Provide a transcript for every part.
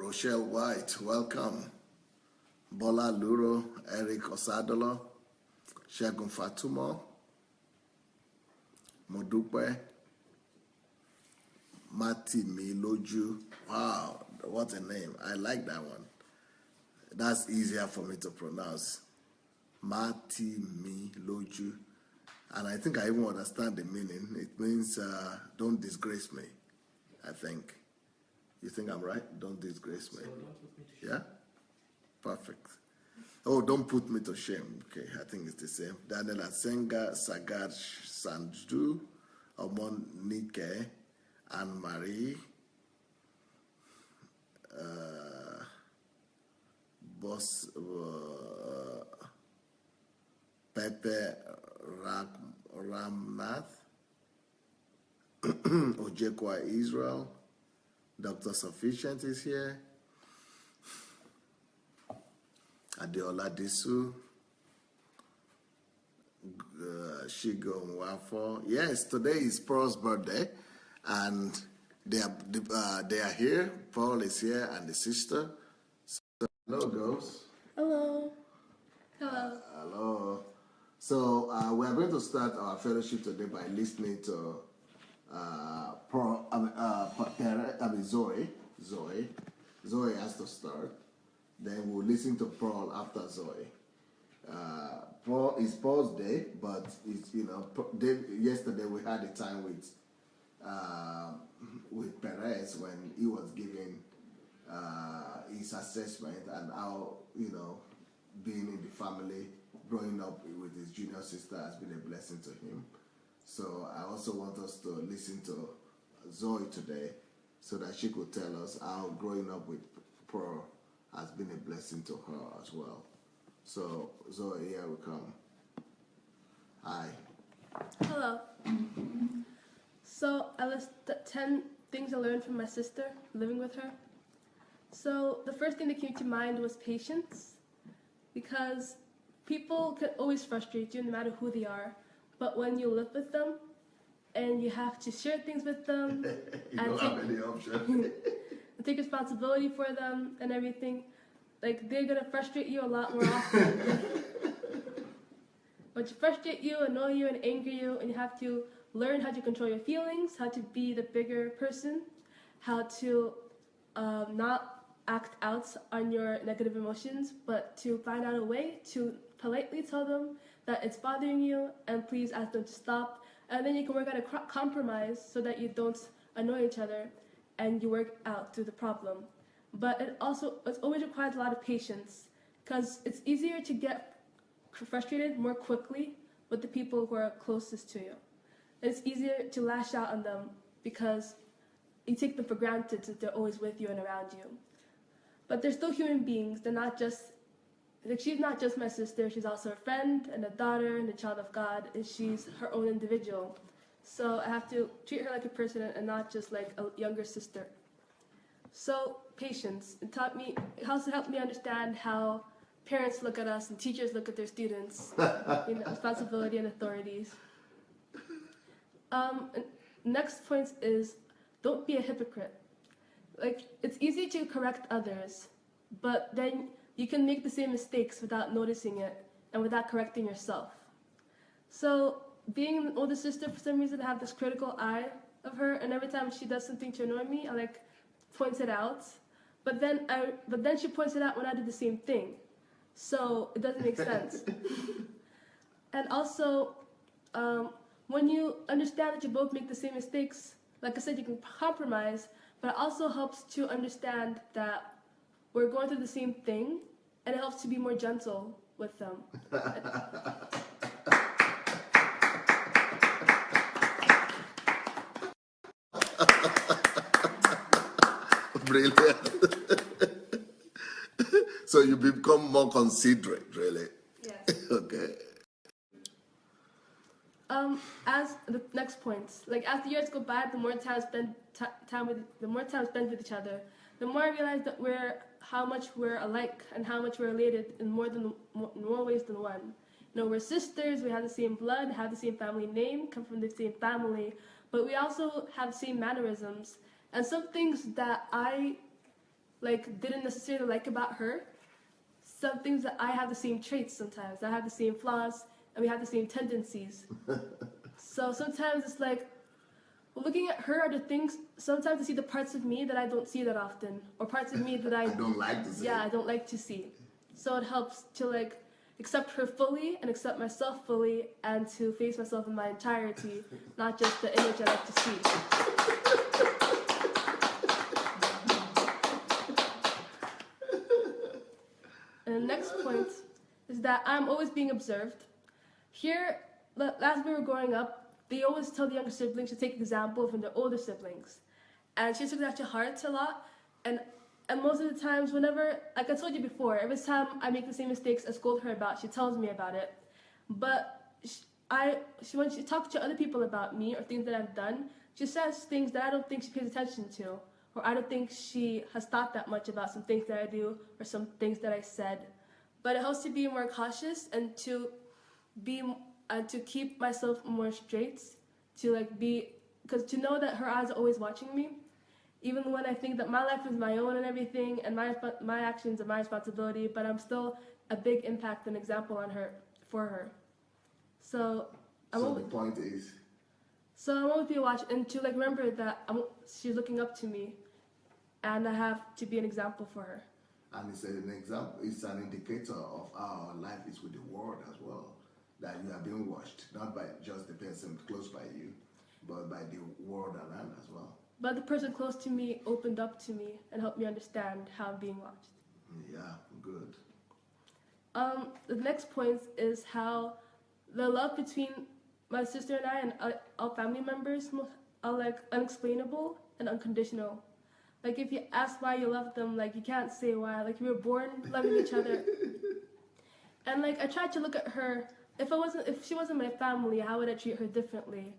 Rochelle White, welcome. Bola Luro, Eric Osadolo, Shegun Fatumo, Modupe, Mati Miloju. Wow, what a name. I like that one. That's easier for me to pronounce. Mati Miloju. And I think I even understand the meaning. It means don't disgrace me, I think. You think I'm right? Don't disgrace me. Yeah? Perfect. Oh, don't put me to shame. Okay, I think it's the same. Daniel Asenga, Sagad Sandu, Omon Nike, Anne Marie, Boss Pepe Ramnath, Ojekwa Israel, Dr. Sufficient is here. Adeola Disu, Shigo Mwafo. Yes, today is Paul's birthday, and they are here. Paul is here, and the sister. So, hello, girls. Hello. Hello. Hello. So we are going to start our fellowship today by listening to Zoe. Zoe has to start. Then we'll listen to Paul after Zoe. Paul is Paul's day, but it's, yesterday we had a time with Perez when he was giving his assessment and how being in the family, growing up with his junior sister has been a blessing to him. So I also want us to listen to Zoe today so that she could tell us how growing up with Paul has been a blessing to her as well. So, Zoe, here we come. Hi. Hello. So, I list 10 things I learned from my sister living with her. So, the first thing that came to mind was patience, because people can always frustrate you no matter who they are, but when you live with them and you have to share things with them, you don't have any option. take responsibility for them and everything, like they're gonna frustrate you a lot more often. But to frustrate you, annoy you, and anger you, and you have to learn how to control your feelings, how to be the bigger person, how to not act out on your negative emotions, but to find out a way to politely tell them that it's bothering you, and please ask them to stop. And then you can work out a compromise so that you don't annoy each other, and you work out through the problem. But it always requires a lot of patience, because it's easier to get frustrated more quickly with the people who are closest to you. It's easier to lash out on them because you take them for granted that they're always with you and around you. But they're still human beings. They're not just, she's not just my sister, she's also a friend and a daughter and a child of God, and she's her own individual. So I have to treat her like a person and not just like a younger sister. So patience. It also helped me understand how parents look at us and teachers look at their students. Responsibility and authorities. Next point is, don't be a hypocrite. Like, it's easy to correct others, but then you can make the same mistakes without noticing it and without correcting yourself. So being an older sister, for some reason, I have this critical eye of her, and every time she does something to annoy me, I point it out. But then she points it out when I do the same thing. So it doesn't make sense. And also, when you understand that you both make the same mistakes, like I said, you can compromise, but it also helps to understand that we're going through the same thing, and it helps to be more gentle with them. Brilliant. So you become more considerate, really. Yes. Okay. As the next point, as the years go by, the more time spent with each other, the more I realize that how much we're alike and how much we're related in more ways than one. We're sisters, we have the same blood, have the same family name, come from the same family, but we also have the same mannerisms. And some things that I like didn't necessarily like about her, some things that I have the same traits sometimes. I have the same flaws, and we have the same tendencies. So sometimes it's like looking at her are the things. Sometimes I see the parts of me that I don't see that often, or parts of me that I don't like to see. yeah, I don't like to see. So it helps to like accept her fully and accept myself fully, and to face myself in my entirety, not just the image I like to see. And the next point is that I'm always being observed. Here, as we were growing up, they always tell the younger siblings to take example from their older siblings. And she took that to heart a lot. And most of the times, whenever, like I told you before, every time I make the same mistakes I scold her about, she tells me about it. But when she talks to other people about me or things that I've done, she says things that I don't think she pays attention to. Or I don't think she has thought that much about some things that I do or some things that I said. But it helps to be more cautious and to keep myself more straight, to like be, because to know that her eyes are always watching me, even when I think that my life is my own and everything, and my actions are my responsibility, but I'm still a big impact and example on her, for her. So the point is. So I want to be watching and to like remember that she's looking up to me, and I have to be an example for her. And it's an example. It's an indicator of how our life is with the world as well. That you are being watched, not by just the person close by you, but by the world around as well. But the person close to me opened up to me and helped me understand how I'm being watched. Yeah, good. The next point is how the love between my sister and I and all family members are like unexplainable and unconditional. Like if you ask why you love them, like you can't say why. Like we were born loving each other. And like I tried to look at her. If she wasn't my family, how would I treat her differently?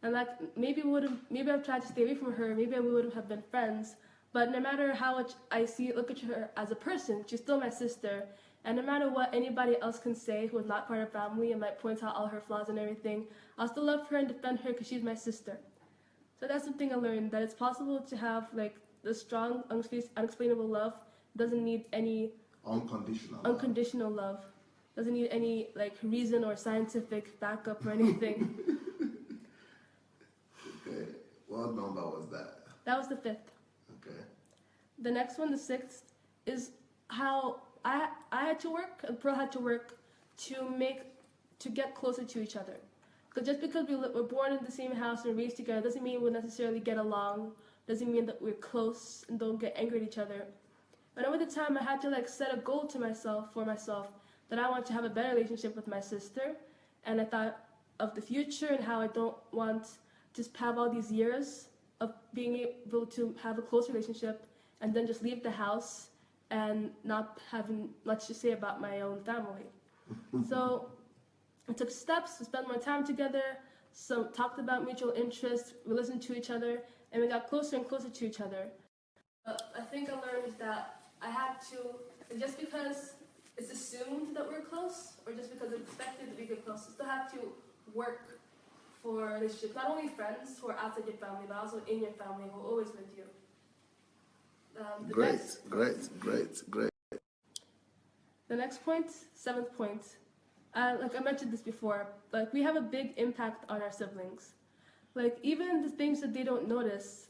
And like maybe I've tried to stay away from her. Maybe we would have been friends. But no matter how much I look at her as a person, she's still my sister. And no matter what anybody else can say who is not part of family and might point out all her flaws and everything, I'll still love her and defend her because she's my sister. So that's something I learned, that it's possible to have like the strong, unexplainable love. Doesn't need any unconditional love. Doesn't need any like reason or scientific backup or anything. Okay. What number was that? That was the 5th. Okay. The next one, the 6th, is how I had to work and Pearl had to work to get closer to each other. Because just because we're born in the same house and raised together doesn't mean we'll necessarily get along. Doesn't mean that we're close and don't get angry at each other. And over the time, I had to like set a goal for myself, that I want to have a better relationship with my sister. And I thought of the future and how I don't want to have all these years of being able to have a close relationship and then just leave the house and not having much to say about my own family. So I took steps to spend more time together, talked about mutual interests, we listened to each other, and we got closer and closer to each other. I think I learned that I have to, just because it's assumed that we're close, or just because it's expected that we get close, you still have to work for relationships, not only friends who are outside your family, but also in your family who are always with you. Great. The next point, 7th point, like I mentioned this before, like we have a big impact on our siblings. Like even the things that they don't notice,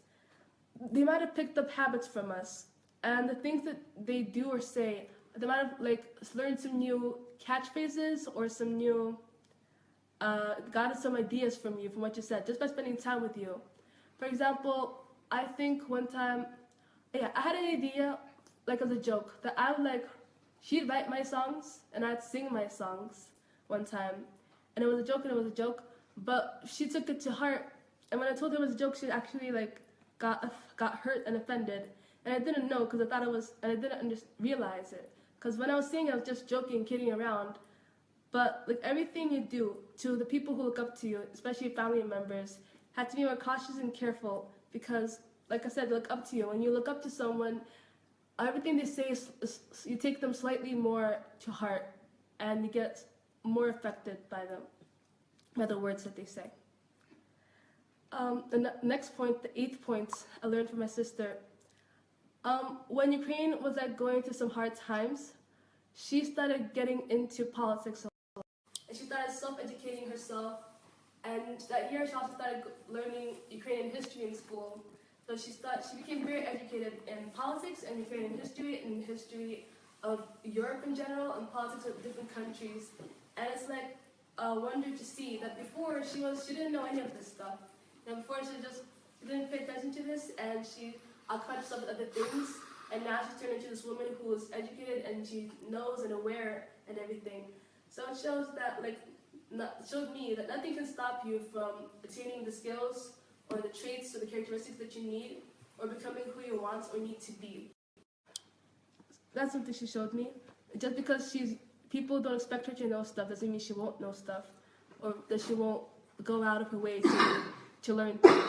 they might have picked up habits from us, and the things that they do or say, they might have like learned some new catchphrases or some new, got some ideas from you, from what you said, just by spending time with you. For example, I think one time, I had an idea, like as a joke, that I would she'd write my songs and I'd sing my songs one time. And it was a joke, but she took it to heart. And when I told her it was a joke, she actually got hurt and offended. And I didn't know because I thought it was, and I didn't realize it. Because when I was singing, I was just joking, kidding around. But like everything you do to the people who look up to you, especially family members, had to be more cautious and careful because, like I said, they look up to you. When you look up to someone, everything they say you take them slightly more to heart, and you get more affected by them, by the words that they say. The next point, the 8th point, I learned from my sister. When Ukraine was like going through some hard times, she started getting into politics, and she started self-educating herself. And that year, she also started learning Ukrainian history in school. So she became very educated in politics and Ukrainian history and history of Europe in general and politics of different countries. And it's like a wonder to see that before she didn't know any of this stuff. Before she didn't pay attention to this, and she occupied herself with other things. And now she's turned into this woman who is educated and she knows and aware and everything. So it shows that showed me that nothing can stop you from attaining the skills or the traits or the characteristics that you need or becoming who you want or need to be. That's something she showed me. Just because people don't expect her to know stuff doesn't mean she won't know stuff or that she won't go out of her way to learn things.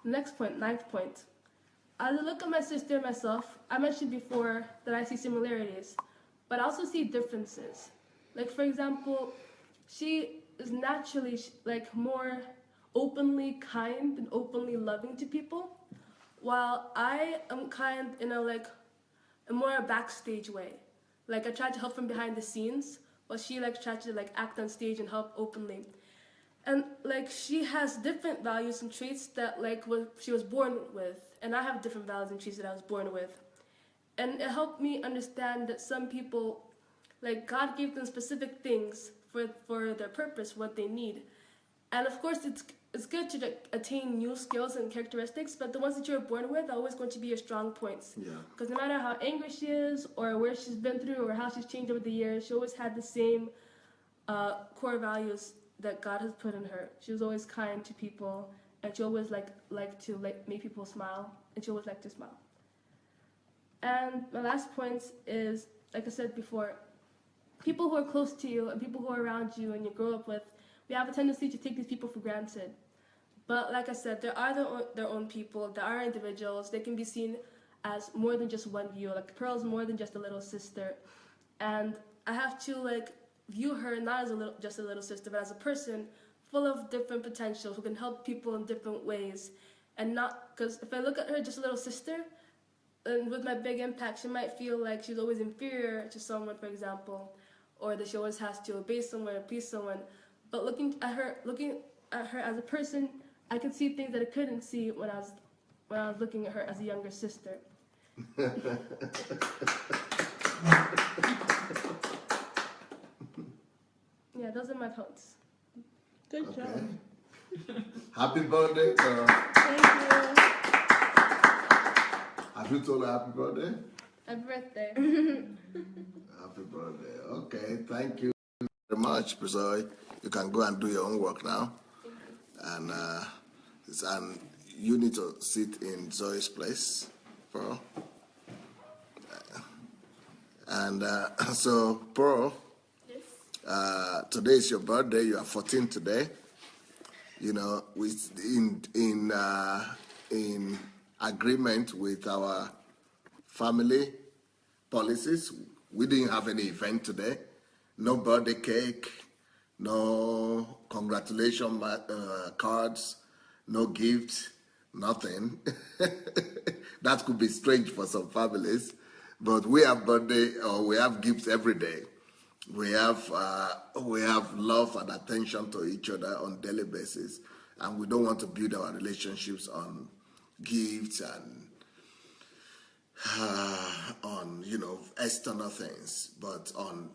Next point, 9th point. As I look at my sister and myself, I mentioned before that I see similarities, but I also see differences. Like, for example, she is naturally more openly kind and openly loving to people, while I am kind in a more backstage way. Like, I try to help from behind the scenes, while she tries to act on stage and help openly. And she has different values and traits that she was born with, and I have different values and traits that I was born with. And it helped me understand that some people, God gave them specific things for their purpose, what they need. And of course, it's good to attain new skills and characteristics, but the ones that you're born with are always going to be your strong points. Yeah. Because no matter how angry she is, or where she's been through, or how she's changed over the years, she always had the same core values that God has put in her. She was always kind to people, and she always liked to make people smile, and she always liked to smile. And my last point is, like I said before, people who are close to you and people who are around you and you grow up with, we have a tendency to take these people for granted. But like I said, there are their own people, there are individuals, they can be seen as more than just one view. Like Pearl's more than just a little sister. And I have to view her not as just a little sister, but as a person full of different potentials who can help people in different ways. And not, because if I look at her just a little sister, and with my big impact, she might feel like she's always inferior to someone, for example, or that she always has to obey someone or please someone. But looking at her as a person, I could see things that I couldn't see when I was looking at her as a younger sister. Yeah, those are my points. Good job. Happy birthday, girl. Thank you. Have you told her happy birthday? Happy birthday. Happy birthday. Okay, thank you very much, Zoe. You can go and do your own work now. And you need to sit in Zoe's place, Pearl. And so, Pearl, Yes. today is your birthday. You are 14 today. You know, in agreement with our family policies, we didn't have any event today. No birthday cake, no congratulation cards, no gifts, nothing. That could be strange for some families, but we have birthday or we have gifts every day. We have love and attention to each other on a daily basis, and we don't want to build our relationships on gifts and on external things, but on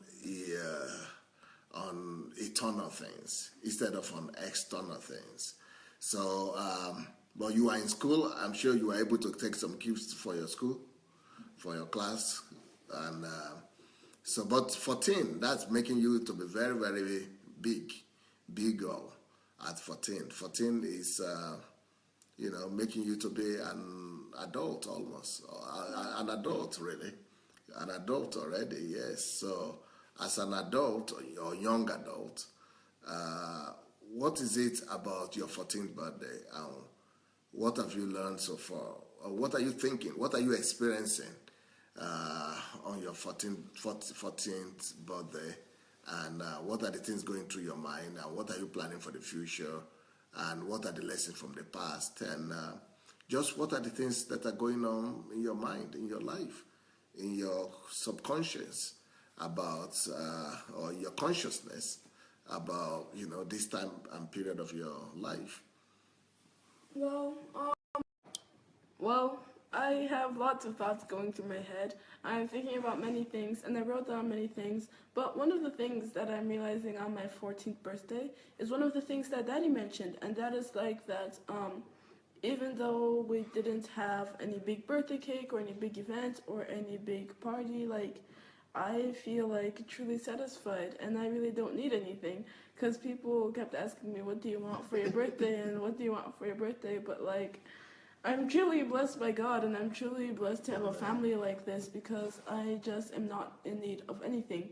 eternal things instead of on external things. So, but you are in school. I'm sure you are able to take some gifts for your school, for your class, and so. But 14, that's making you to be very, very big girl at 14. 14 is making you to be an adult almost, an adult really, an adult already, yes. So as an adult or young adult, what is it about your 14th birthday? What have you learned so far? Or what are you thinking? What are you experiencing on your 14th birthday? And what are the things going through your mind? And what are you planning for the future? And what are the lessons from the past? And Just what are the things that are going on in your mind, in your life, in your subconscious about, or your consciousness about, this time and period of your life? Well, I have lots of thoughts going through my head. I'm thinking about many things, and I wrote down many things. But one of the things that I'm realizing on my 14th birthday is one of the things that Daddy mentioned, and that is like that. Even though we didn't have any big birthday cake or any big event or any big party, like I feel like truly satisfied, and I really don't need anything, because people kept asking me, what do you want for your birthday, and what do you want for your birthday, but like I'm truly blessed by God, and I'm truly blessed to have a family like this, because I just am not in need of anything.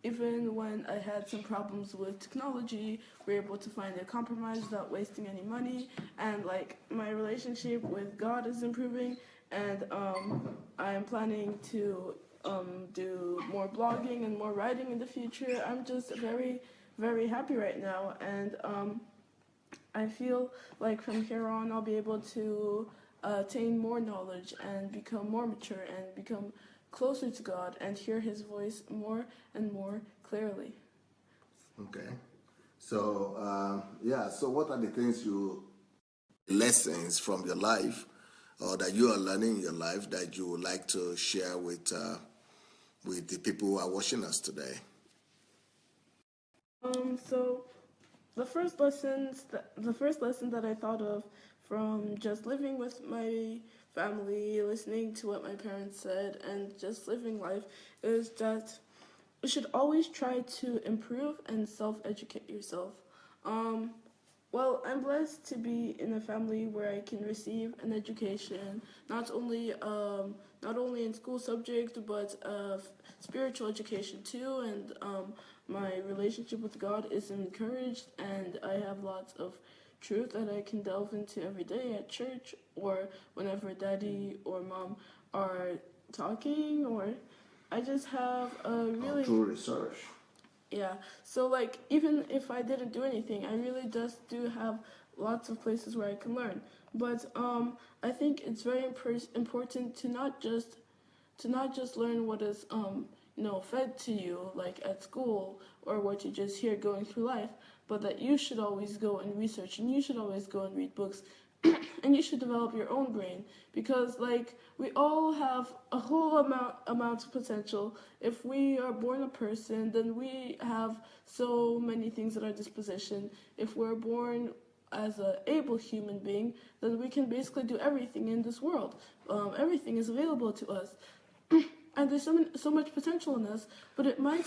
Even when I had some problems with technology, we were able to find a compromise without wasting any money, and like my relationship with God is improving, and I'm planning to do more blogging and more writing in the future. I'm just very, very happy right now, and I feel like from here on I'll be able to attain more knowledge and become more mature and become closer to God and hear His voice more and more clearly. Okay. So, so what are the lessons from your life, or that you are learning in your life, that you would like to share with the people who are watching us today? So the first lesson that I thought of from just living with my family, listening to what my parents said, and just living life is that you should always try to improve and self-educate yourself. Well, I'm blessed to be in a family where I can receive an education, not only in school subject, but spiritual education too, and my relationship with God is encouraged, and I have lots of truth that I can delve into every day at church, or whenever Daddy or Mom are talking, or I just have a really Through research. yeah. So like even if I didn't do anything, I really just do have lots of places where I can learn. But I think it's very important to not just learn what is fed to you like at school or what you just hear going through life, but that you should always go and research, and you should always go and read books and you should develop your own brain, because like we all have a whole amount of potential. If we are born a person, then we have so many things at our disposition. If we're born as an able human being, then we can basically do everything in this world. Everything is available to us. And there's so much potential in us, but it might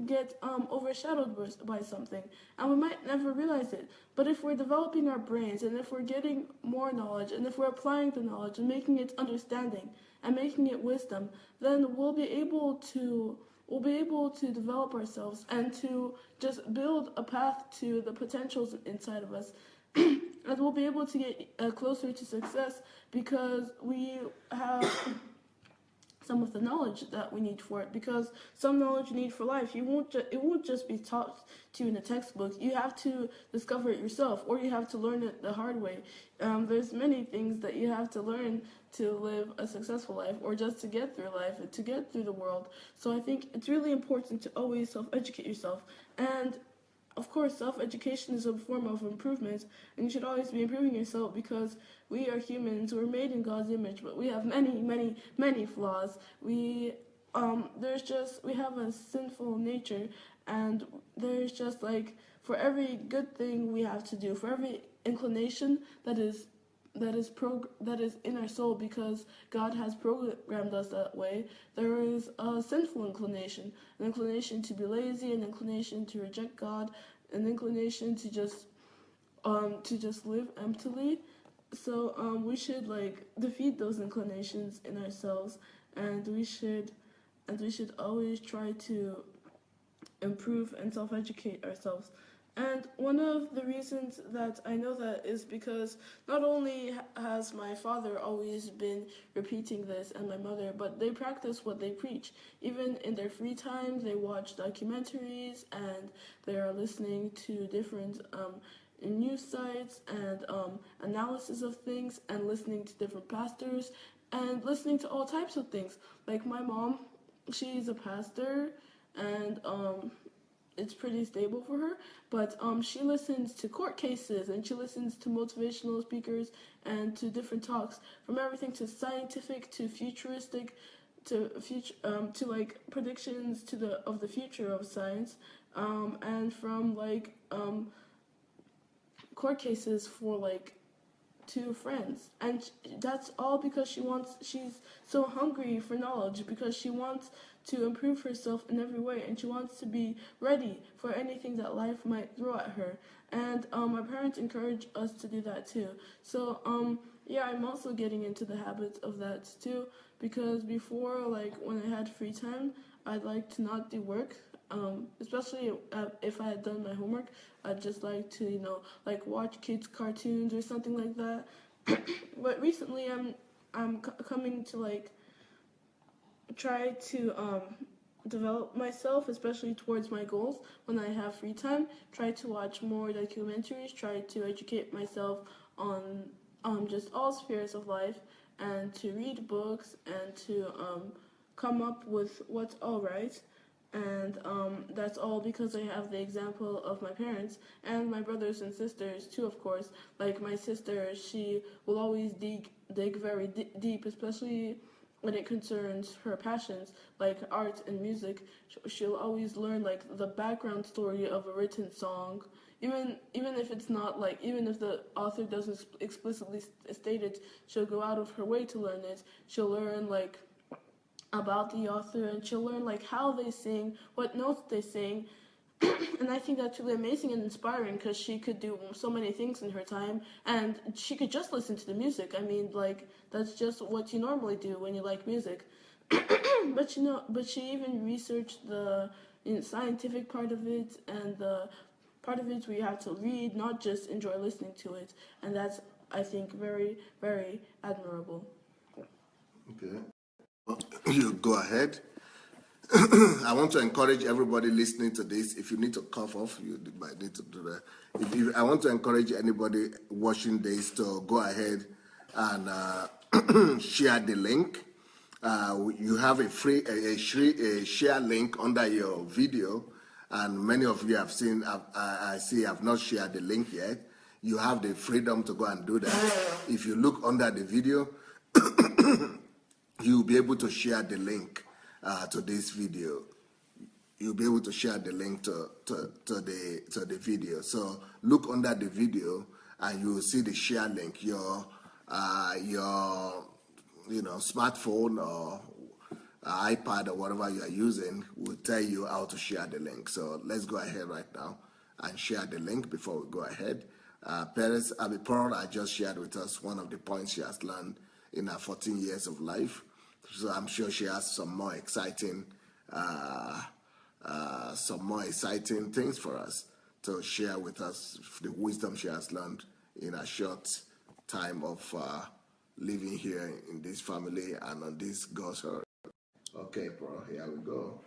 get overshadowed by something, and we might never realize it. But if we're developing our brains, and if we're getting more knowledge, and if we're applying the knowledge and making it understanding and making it wisdom, then we'll be able to develop ourselves and to just build a path to the potentials inside of us. And we'll be able to get closer to success, because we have some of the knowledge that we need for it, because some knowledge you need for life, it won't just be taught to you in a textbook. You have to discover it yourself, or you have to learn it the hard way. There's many things that you have to learn to live a successful life, or just to get through life and to get through the world. So I think it's really important to always self-educate yourself, and of course, self-education is a form of improvement, and you should always be improving yourself, because we are humans. We're made in God's image, but we have many, many, many flaws. We have a sinful nature, and there's just like, for every good thing we have to do, for every inclination that is in our soul, because God has programmed us that way, there is a sinful inclination, an inclination to be lazy, an inclination to reject God, an inclination to just live emptily. So we should like defeat those inclinations in ourselves, and we should always try to improve and self-educate ourselves. And one of the reasons that I know that is because not only has my father always been repeating this, and my mother, but they practice what they preach. Even in their free time, they watch documentaries, and they are listening to different in news sites and analysis of things and listening to different pastors and listening to all types of things. Like my mom, she's a pastor and it's pretty stable for her, but she listens to court cases and she listens to motivational speakers and to different talks, from everything to scientific to futuristic to future to like predictions of the future of science, and from like court cases for like to friends, and that's all because she's so hungry for knowledge, because she wants to improve herself in every way, and she wants to be ready for anything that life might throw at her. And my parents encourage us to do that too. So yeah, I'm also getting into the habits of that too, because before, like when I had free time, I'd like to not do work, especially if I had done my homework. I'd just like to, like watch kids' cartoons or something like that. But recently, I'm coming to like try to develop myself, especially towards my goals. When I have free time, try to watch more documentaries, try to educate myself on just all spheres of life, and to read books and to come up with what's all right. And that's all because I have the example of my parents and my brothers and sisters too, of course. Like my sister, she will always dig very deep, especially when it concerns her passions, like art and music. She'll always learn like the background story of a written song, even if it's not like, even if the author doesn't explicitly state it, she'll go out of her way to learn it. She'll learn like about the author, and she'll learn like how they sing, what notes they sing. And I think that's really amazing and inspiring, because she could do so many things in her time, and she could just listen to the music. I mean, like, that's just what you normally do when you like music. But she even researched the scientific part of it, and the part of it where you have to read, not just enjoy listening to it. And that's, I think, very, very admirable. Okay. You go ahead. I want to encourage everybody listening to this. If you need to cough off, you might need to do that. I want to encourage anybody watching this to go ahead and share the link. You have a share link under your video, and many of you have seen. I see have not shared the link yet. You have the freedom to go and do that. If you look under the video, you'll be able to share the link to this video. You'll be able to share the link to the video. So look under the video, and you will see the share link. Your smartphone or iPad or whatever you are using will tell you how to share the link. So let's go ahead right now and share the link before we go ahead. Pearl I just shared with us one of the points she has learned in her 14 years of life. So I'm sure she has some more exciting things for us to share with us, the wisdom she has learned in a short time of living here in this family and on this God's earth. Okay, bro, here we go.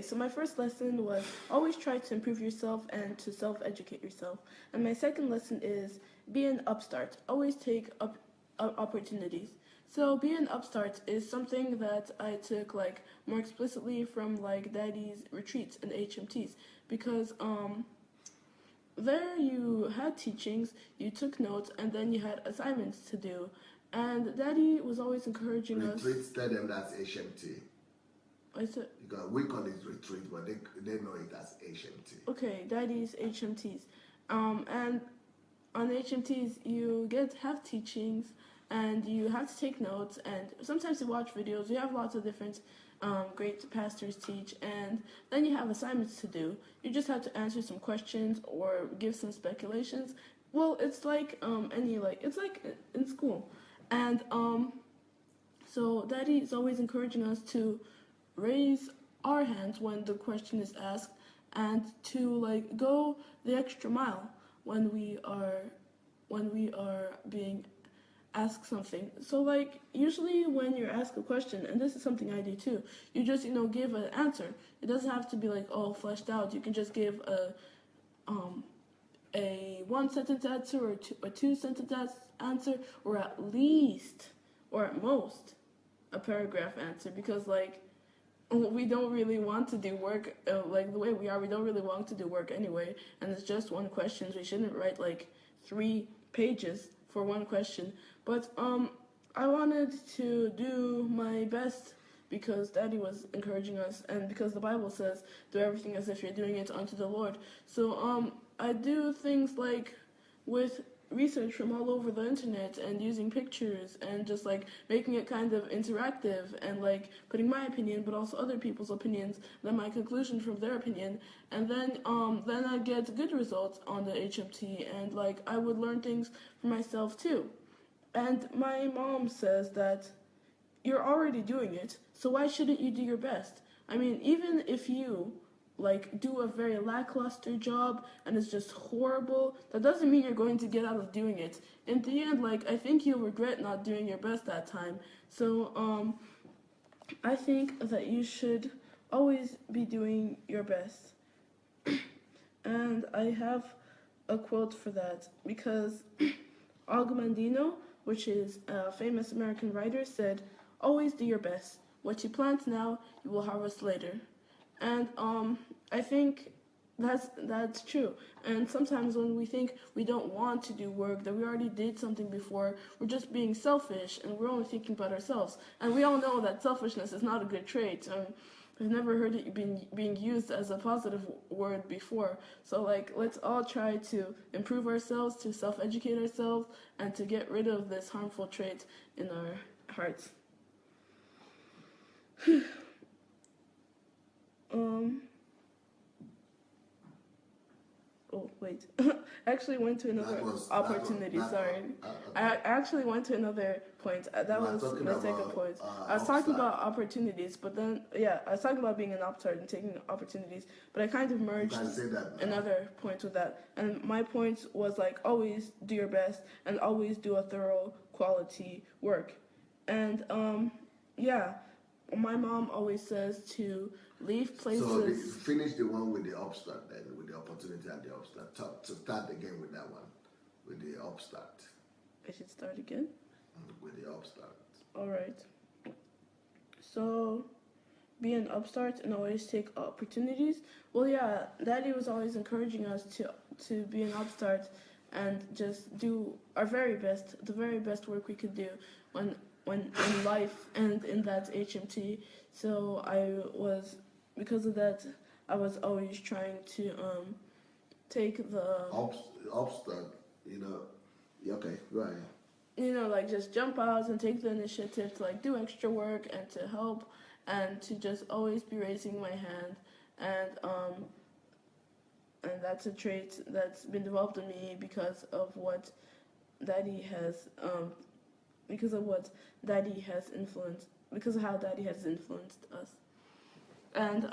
So my first lesson was always try to improve yourself and to self-educate yourself. And my second lesson is be an upstart. Always take up opportunities. So be an upstart is something that I took like more explicitly from like Daddy's retreats and HMTs, because there you had teachings, you took notes, and then you had assignments to do. And Daddy was always encouraging us. Retreats, tell them that's HMT. I said, because we call it retreat, but they know it as HMT. Okay, Daddy's HMTs. And on HMTs, you have teachings, and you have to take notes, and sometimes you watch videos. You have lots of different great pastors teach, and then you have assignments to do. You just have to answer some questions or give some speculations. Well, it's like it's like in school. And so Daddy is always encouraging us to raise our hands when the question is asked, and to like go the extra mile when we are being ask something. So like usually when you're asked a question, and this is something I do too, you just give an answer. It doesn't have to be like all fleshed out. You can just give a one sentence answer or a two sentence answer, or at least or at most a paragraph answer, because like we don't really want to do work like the way we are. We don't really want to do work anyway, and it's just one question. So we shouldn't write like 3 pages for one question. But I wanted to do my best because Daddy was encouraging us, and because the Bible says do everything as if you're doing it unto the Lord. So I do things like with research from all over the internet and using pictures and just like making it kind of interactive and like putting my opinion but also other people's opinions, then my conclusion from their opinion, and then I get good results on the HMT, and like I would learn things for myself too. And my mom says that you're already doing it, so why shouldn't you do your best? I mean, even if you like do a very lackluster job and it's just horrible, that doesn't mean you're going to get out of doing it. In the end, like I think you'll regret not doing your best that time. So I think that you should always be doing your best. And I have a quote for that because Augmandino, which is a famous American writer, said, "Always do your best. What you plant now, you will harvest later." And I think that's true. And sometimes when we think we don't want to do work, that we already did something before, we're just being selfish and we're only thinking about ourselves. And we all know that selfishness is not a good trait. I've never heard it being used as a positive word before. So like, let's all try to improve ourselves, to self-educate ourselves, and to get rid of this harmful trait in our hearts. Oh wait, I actually went to another opportunity. Sorry, I actually went to another point. That was my second point. I was talking about opportunities, but then I was talking about being an upstart and taking opportunities. But I kind of merged another point with that. And my point was like always do your best and always do a thorough quality work. And my mom always says to leave places. So finish the one with the upstart then, with the opportunity and the upstart. To start again with that one, with the upstart. I should start again? With the upstart. Alright. So, be an upstart and always take opportunities. Well, yeah, Daddy was always encouraging us to be an upstart and just do our very best, the very best work we could do when in life and in that HMT. So because of that, I was always trying to take the upstart, okay, right. Like just jump out and take the initiative to like do extra work and to help and to just always be raising my hand, and that's a trait that's been developed in me because of what Daddy has because of how Daddy has influenced us. And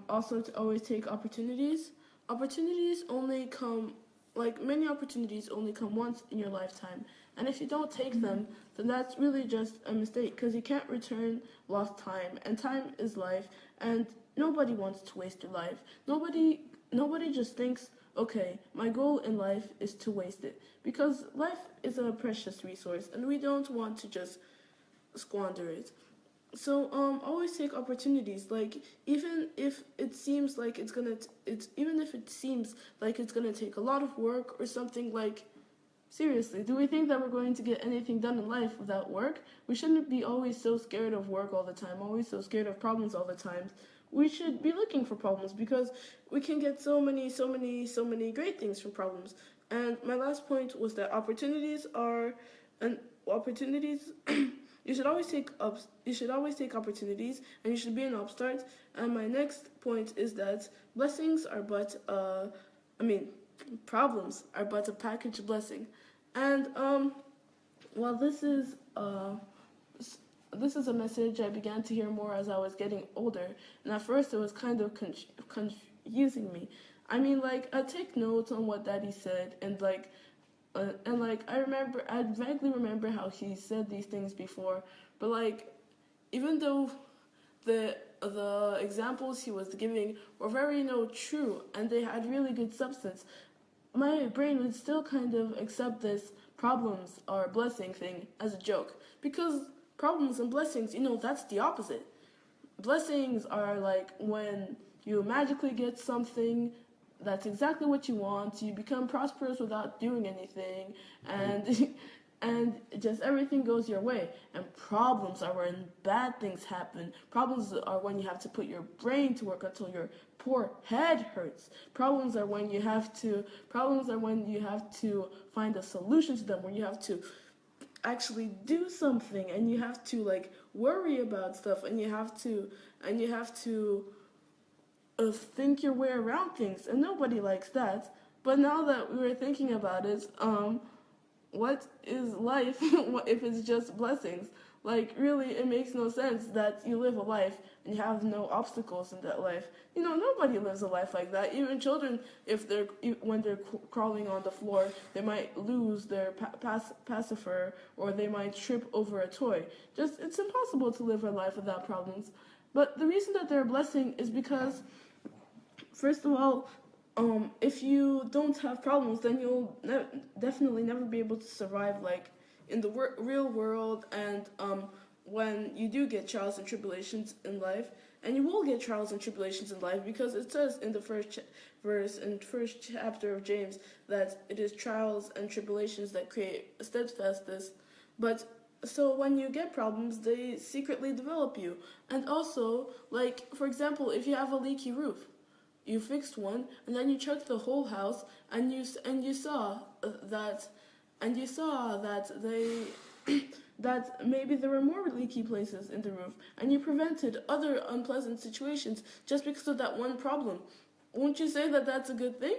also to always take opportunities. Opportunities only come, like many opportunities only come once in your lifetime. And if you don't take them, then that's really just a mistake because you can't return lost time. And time is life, and nobody wants to waste your life. Nobody just thinks, okay, my goal in life is to waste it. Because life is a precious resource, and we don't want to just squander it. So always take opportunities. Like even if it seems like it's gonna take a lot of work or something, like seriously, do we think that we're going to get anything done in life without work? We shouldn't be always so scared of work all the time, always so scared of problems all the time. We should be looking for problems because we can get so many great things from problems. And my last point was that opportunities you should always take opportunities, and you should be an upstart. And my next point is that problems are but a packaged blessing. And this is a message I began to hear more as I was getting older, and at first it was kind of confusing me. I mean, like, I take notes on what Daddy said, and like and like I vaguely remember how he said these things before, but like even though the examples he was giving were very true and they had really good substance, my brain would still kind of accept this problems or blessing thing as a joke, because problems and blessings, that's the opposite. Blessings are like when you magically get something that's exactly what you want, you become prosperous without doing anything, and and just everything goes your way. And problems are when bad things happen. Problems are when you have to put your brain to work until your poor head hurts. Problems are when you have to find a solution to them, when you have to actually do something, and you have to like worry about stuff, and you have to think your way around things, and nobody likes that. But now that we were thinking about it, what is life if it's just blessings? Like, really, it makes no sense that you live a life and you have no obstacles in that life. Nobody lives a life like that. Even children, when they're crawling on the floor, they might lose their pacifier, or they might trip over a toy. It's impossible to live a life without problems. But the reason that they're a blessing is because, first of all, if you don't have problems, then you'll definitely never be able to survive, like, in the real world, and when you do get trials and tribulations in life, and you will get trials and tribulations in life, because it says in the first verse in first chapter of James that it is trials and tribulations that create steadfastness. But so when you get problems, they secretly develop you. And also, like, for example, if you have a leaky roof, you fixed one, and then you checked the whole house, and you saw that they that maybe there were more leaky places in the roof, and you prevented other unpleasant situations just because of that one problem. Won't you say that that's a good thing?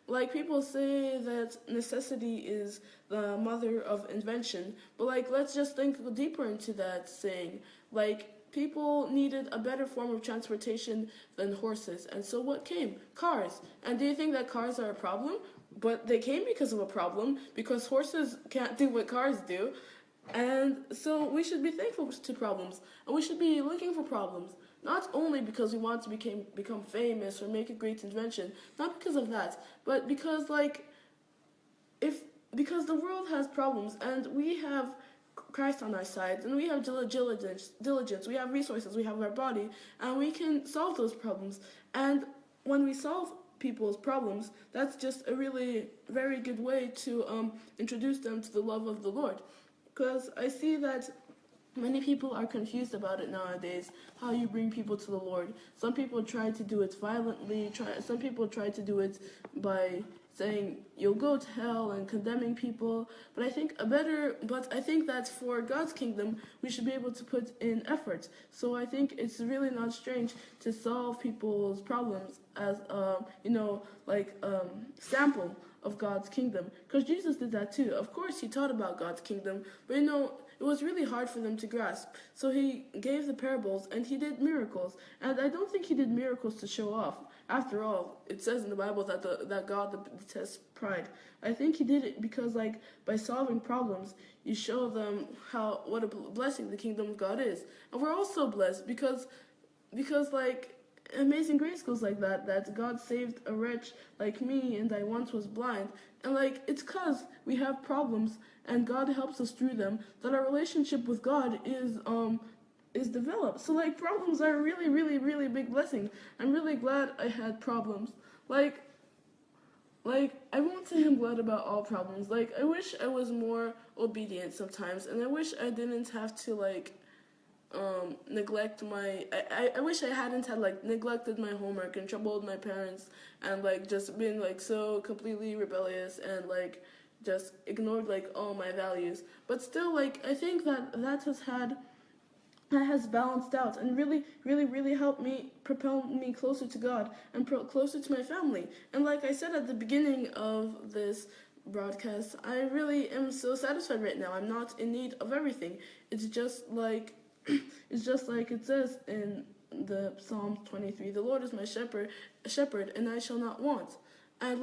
Like, people say that necessity is the mother of invention, but like, let's just think deeper into that saying. Like, people needed a better form of transportation than horses, and so what came? Cars. And do you think that cars are a problem? But they came because of a problem, because horses can't do what cars do. And so we should be thankful to problems, and we should be looking for problems, not only because we want to become famous or make a great invention, not because of that, but because because the world has problems, and we have Christ on our side, and we have diligence, we have resources, we have our body, and we can solve those problems. And when we solve people's problems, that's just a really very good way to introduce them to the love of the Lord. Because I see that many people are confused about it nowadays, how you bring people to the Lord. Some people try to do it violently, some people try to do it by saying you'll go to hell and condemning people. But I think that for God's kingdom, we should be able to put in effort. So I think it's really not strange to solve people's problems as sample of God's kingdom, because Jesus did that too. Of course, he taught about God's kingdom, but it was really hard for them to grasp. So he gave the parables, and he did miracles. And I don't think he did miracles to show off. After all, it says in the Bible that God detests pride. I think he did it because, like, by solving problems, you show them what a blessing the kingdom of God is. And we're also blessed because like, Amazing Grace goes like that God saved a wretch like me, and I once was blind. And like, it's because we have problems and God helps us through them that our relationship with God is developed. So like, problems are really, really, really big blessing. I'm really glad I had problems. Like I won't say I'm glad about all problems. Like, I wish I was more obedient sometimes, and I wish I didn't have to neglect my I wish I hadn't had neglected my homework and troubled my parents, and just been so completely rebellious, and just ignored all my values. But still, I think that has balanced out and really, really, really helped me propel me closer to God and closer to my family. And like I said at the beginning of this broadcast, I really am so satisfied right now. I'm not in need of everything. It's just like it says in the Psalm 23, the Lord is my shepherd, and I shall not want. And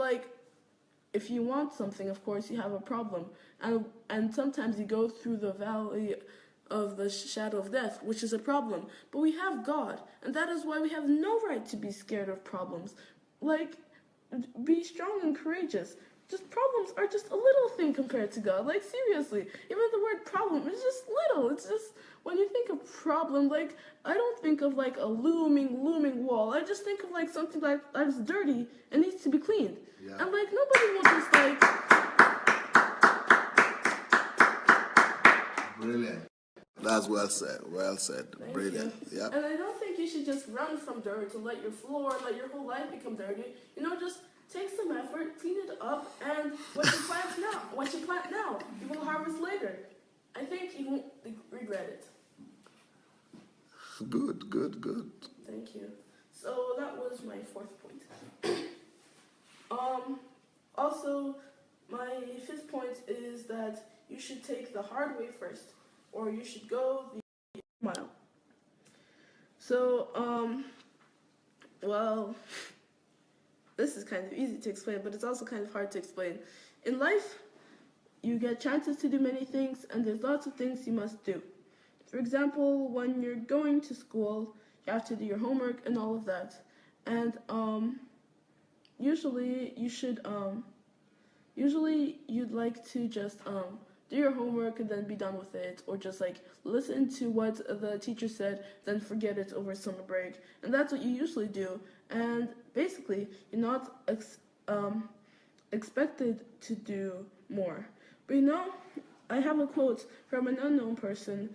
if you want something, of course, you have a problem. And sometimes you go through the valley of the shadow of death, which is a problem. But we have God, and that is why we have no right to be scared of problems. Like, be strong and courageous. Just problems are just a little thing compared to God. Like, seriously, even the word problem is just little. It's just, when you think of problem, like, I don't think of like a looming wall. I just think of like something that's dirty and needs to be cleaned. Yeah. And like, nobody will just like... Brilliant. That's well said. Well said. Thank Brilliant. you. Yeah. And I don't think you should just run from dirt and let your floor, let your whole life become dirty. You know, just take some effort, clean it up, and what you plant now, you will harvest later. I think you won't regret it. Good, good, good. Thank you. So that was my fourth point. Also, my fifth point is that you should take the hard way first, or you should go the mile. So, well, this is kind of easy to explain, but it's also kind of hard to explain. In life, you get chances to do many things, and there's lots of things you must do. For example, when you're going to school, you have to do your homework and all of that. And usually you'd like to just do your homework and then be done with it, or just like listen to what the teacher said, then forget it over summer break. And that's what you usually do. And basically, you're not expected to do more. But you know, I have a quote from an unknown person,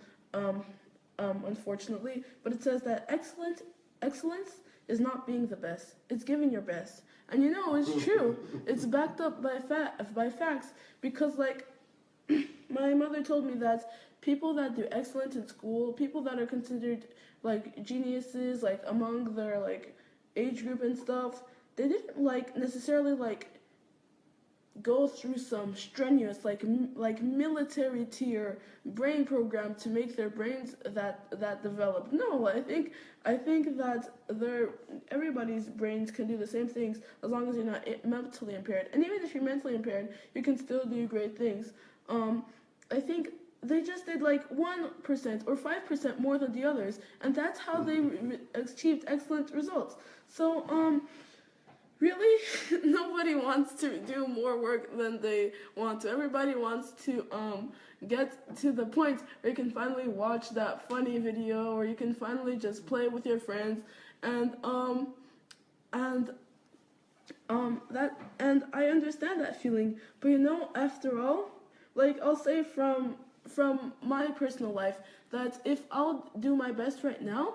unfortunately, but it says that excellence is not being the best, it's giving your best. And you know, it's true. It's backed up by facts, because like, my mother told me that people that do excellent in school, people that are considered like geniuses, like among their like age group and stuff, they didn't like necessarily like go through some strenuous like military tier brain program to make their brains that develop. No, I think that everybody's brains can do the same things as long as you're not mentally impaired. And even if you're mentally impaired, you can still do great things. I think they just did like 1% or 5% more than the others, and that's how they achieved excellent results. So, really, nobody wants to do more work than they want to. Everybody wants to get to the point where you can finally watch that funny video, or you can finally just play with your friends, and I understand that feeling. But you know, after all, like, I'll say from my personal life that if I'll do my best right now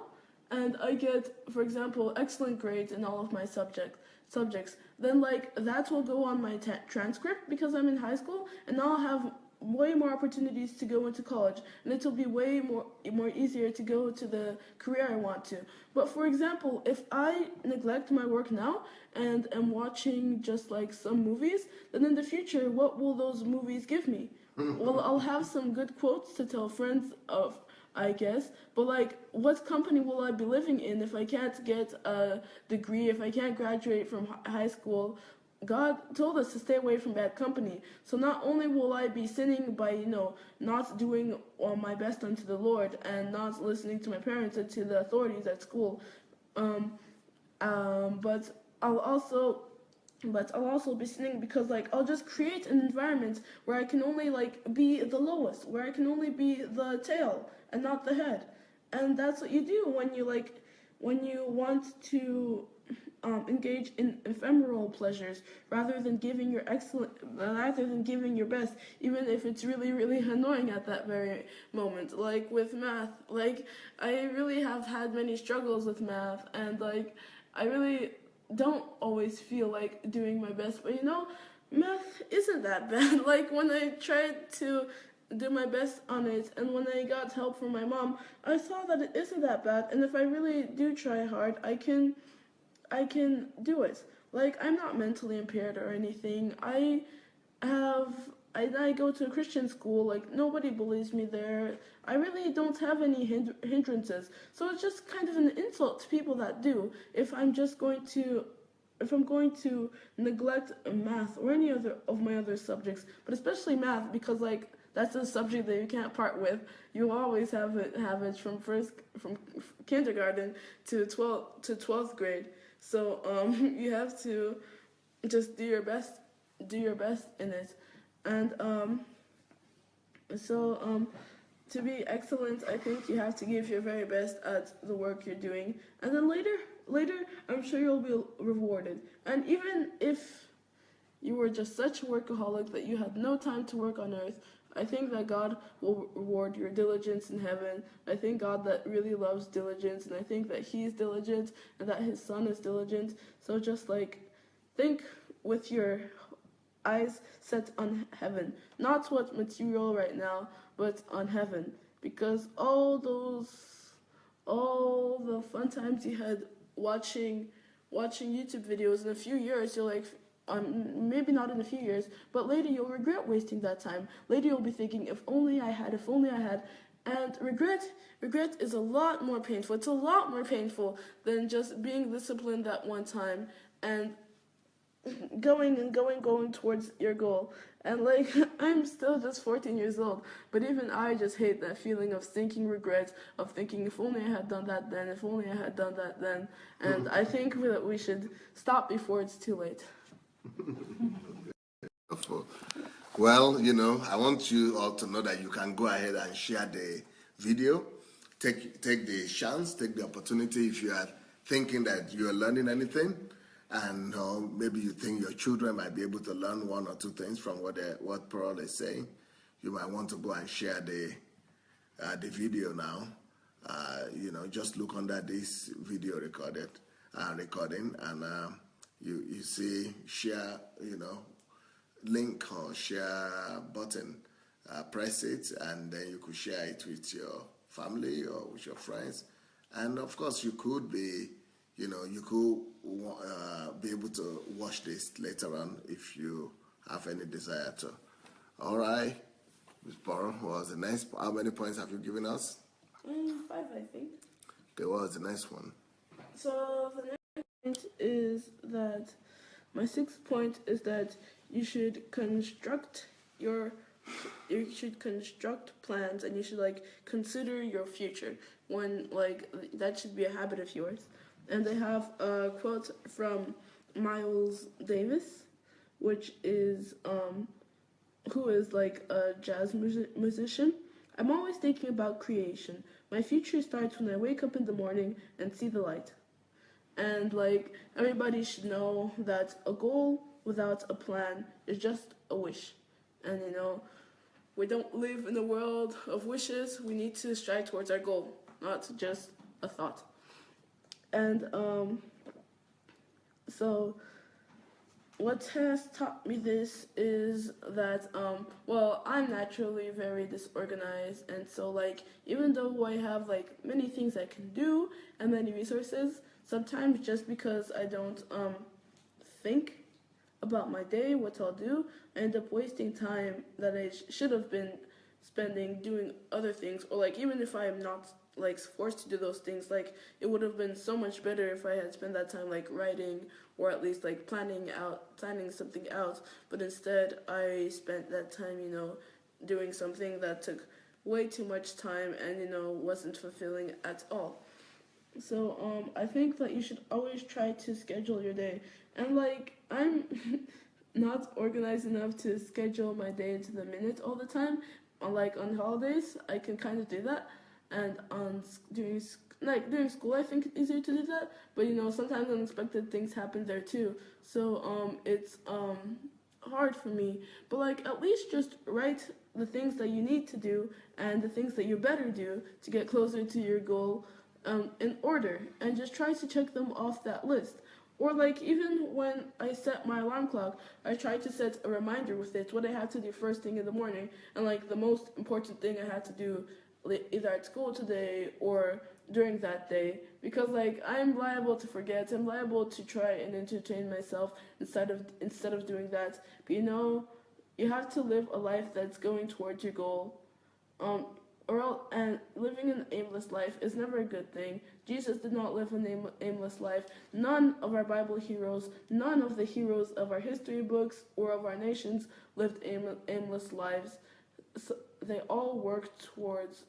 and I get, for example, excellent grades in all of my subjects, then like that will go on my transcript because I'm in high school, and I'll have way more opportunities to go into college, and it will be way more easier to go to the career I want to. But for example, if I neglect my work now and am watching just like some movies, then in the future, what will those movies give me? Well, I'll have some good quotes to tell friends of, I guess, but like, what company will I be living in if I can't get a degree, if I can't graduate from high school? God told us to stay away from bad company. So not only will I be sinning by, not doing my best unto the Lord and not listening to my parents and to the authorities at school, but I'll also be sinning because like I'll just create an environment where I can only like be the lowest, where I can only be the tail and not the head. And that's what you do when you want to engage in ephemeral pleasures rather than giving your best, even if it's really, really annoying at that very moment. Like with math, like I really have had many struggles with math, and like I really don't always feel like doing my best, but math isn't that bad. Like when I tried to do my best on it, and when I got help from my mom, I saw that it isn't that bad, and if I really do try hard, I can do it. Like, I'm not mentally impaired or anything. I go to a Christian school, like, nobody bullies me there. I really don't have any hindrances. So it's just kind of an insult to people that do, if I'm just going to to neglect math or any other of my other subjects, but especially math, because like that's a subject that you can't part with. You always have it from kindergarten to 12th grade. So you have to just do your best in it, and to be excellent, I think you have to give your very best at the work you're doing, and then later, I'm sure you'll be rewarded. And even if you were just such a workaholic that you had no time to work on earth, I think that God will reward your diligence in heaven. I think God that really loves diligence, and I think that He's diligent and that His Son is diligent. So just like think with your eyes set on heaven, not what material right now, but on heaven, because all the fun times you had watching YouTube videos, in a few years you're like, maybe not in a few years, but later you'll regret wasting that time. Later you'll be thinking, if only I had, and regret is a lot more painful. It's a lot more painful than just being disciplined that one time and going towards your goal. And like, I'm still just 14 years old, but even I just hate that feeling of thinking regret, of thinking, if only I had done that then, if only I had done that then. And I think that we should stop before it's too late. Well, I want you all to know that you can go ahead and share the video. Take the chance, take the opportunity. If you are thinking that you are learning anything, and maybe you think your children might be able to learn one or two things from what Pearl is saying, you might want to go and share the video now. Just look under this video recording, and you see share, link or share button. Press it, and then you could share it with your family or with your friends. And of course, you could be, you could be able to watch this later on if you have any desire to. All right, Ms. Pearl, what was the next? How many points have you given us? 5, I think. Okay, what was the next one? So the next point is that, my 6th point is that you should construct plans, and you should consider your future when that should be a habit of yours. And they have a quote from Miles Davis, which is who is a jazz musician. I'm always thinking about creation. My future starts when I wake up in the morning and see the light. And everybody should know that a goal without a plan is just a wish. And we don't live in a world of wishes. We need to strive towards our goal, not just a thought. And so what has taught me this is that I'm naturally very disorganized, and so even though I have many things I can do and many resources, sometimes just because I don't think about my day, what I'll do, I end up wasting time that I should have been spending doing other things, or even if I am not forced to do those things, it would have been so much better if I had spent that time writing, or at least planning something out. But instead I spent that time doing something that took way too much time and wasn't fulfilling at all. So I think that you should always try to schedule your day. And I'm not organized enough to schedule my day to the minute all the time. On holidays, I can kind of do that, and during school, I think it's easier to do that. But sometimes unexpected things happen there too. So it's hard for me. But at least just write the things that you need to do and the things that you better do to get closer to your goal in order, and just try to check them off that list. Or even when I set my alarm clock, I try to set a reminder with it, what I have to do first thing in the morning, and the most important thing I had to do either at school today or during that day, because I'm liable to forget. I'm liable to try and entertain myself instead of doing that. But you have to live a life that's going towards your goal. and living an aimless life is never a good thing. Jesus did not live an aimless life. None of our Bible heroes, none of the heroes of our history books or of our nations lived aimless lives. So they all worked towards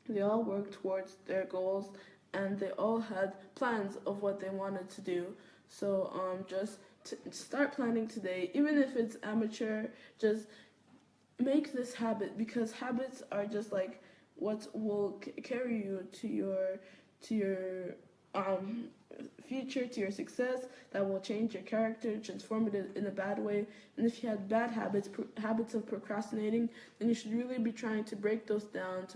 their goals, and they all had plans of what they wanted to do. So just start planning today, even if it's amateur. Just make this habit, because habits are just like what will carry you to your future, to your success, that will change your character, transform it in a bad way. And if you had bad habits of procrastinating, then you should really be trying to break those down,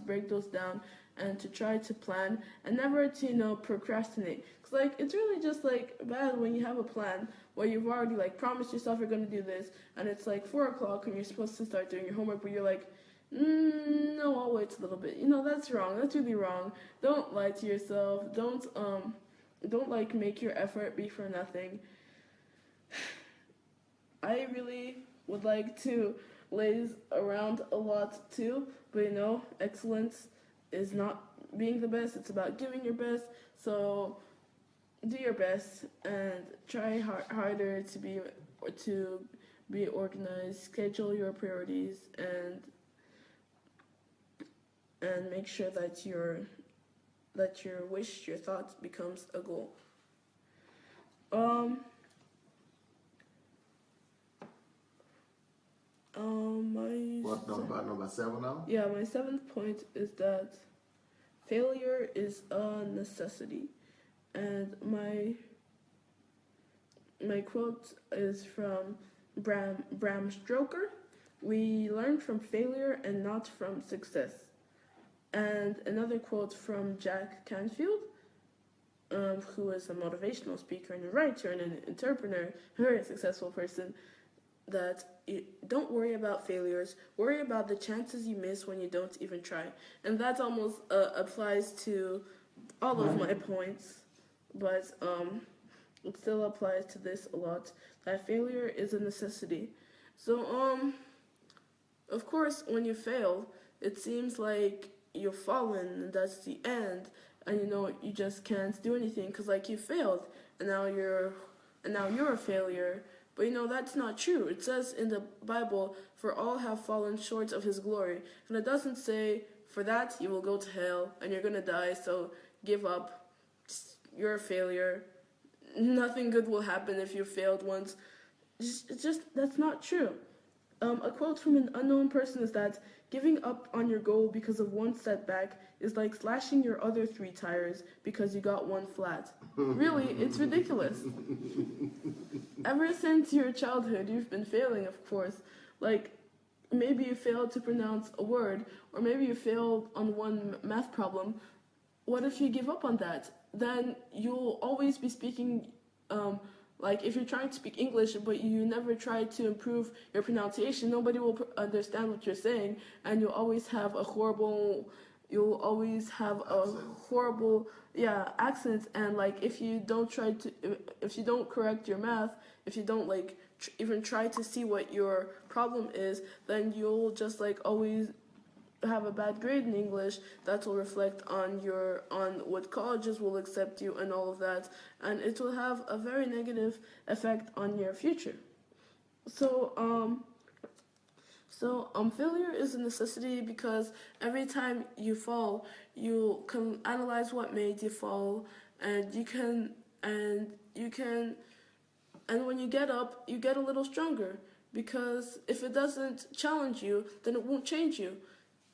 and to try to plan, and never to procrastinate. Cause like it's really just like bad when you have a plan where you've already like promised yourself you're gonna do this, and it's like 4 o'clock and you're supposed to start doing your homework, but you're like, no, I'll wait a little bit. That's wrong. That's really wrong. Don't lie to yourself. Don't like make your effort be for nothing. I really would like to laze around a lot too, but excellence is not being the best. It's about giving your best. So do your best and try harder to be organized. Schedule your priorities and make sure that your wish, your thought becomes a goal. What number 7 now? Yeah, my 7th point is that failure is a necessity. And my quote is from Bram Stoker. We learn from failure and not from success. And another quote from Jack Canfield, who is a motivational speaker and a writer and an entrepreneur, a very successful person, that don't worry about failures, worry about the chances you miss when you don't even try. And that almost applies to all of my points, but it still applies to this a lot, that failure is a necessity. So, of course, when you fail, it seems like you've fallen and that's the end, and you just can't do anything because like you failed and now you're a failure. But that's not true. It says in the Bible, for all have fallen short of his glory. And it doesn't say, for that you will go to hell and you're gonna die, so give up. You're a failure. Nothing good will happen if you failed once. That's not true. A quote from an unknown person is that giving up on your goal because of one setback is like slashing your other 3 tires because you got one flat. Really, it's ridiculous. Ever since your childhood, you've been failing, of course. Like, maybe you failed to pronounce a word, or maybe you failed on one math problem. What if you give up on that? Then you'll always be speaking, like if you're trying to speak English, but you never try to improve your pronunciation, nobody will understand what you're saying, and you'll always have a horrible accent. And like if you don't correct your math, if you don't like even try to see what your problem is, then you'll just like always have a bad grade in English. That will reflect on what colleges will accept you and all of that, and it will have a very negative effect on your future. So failure is a necessity because every time you fall, you can analyze what made you fall, and when you get up, you get a little stronger, because if it doesn't challenge you, then it won't change you.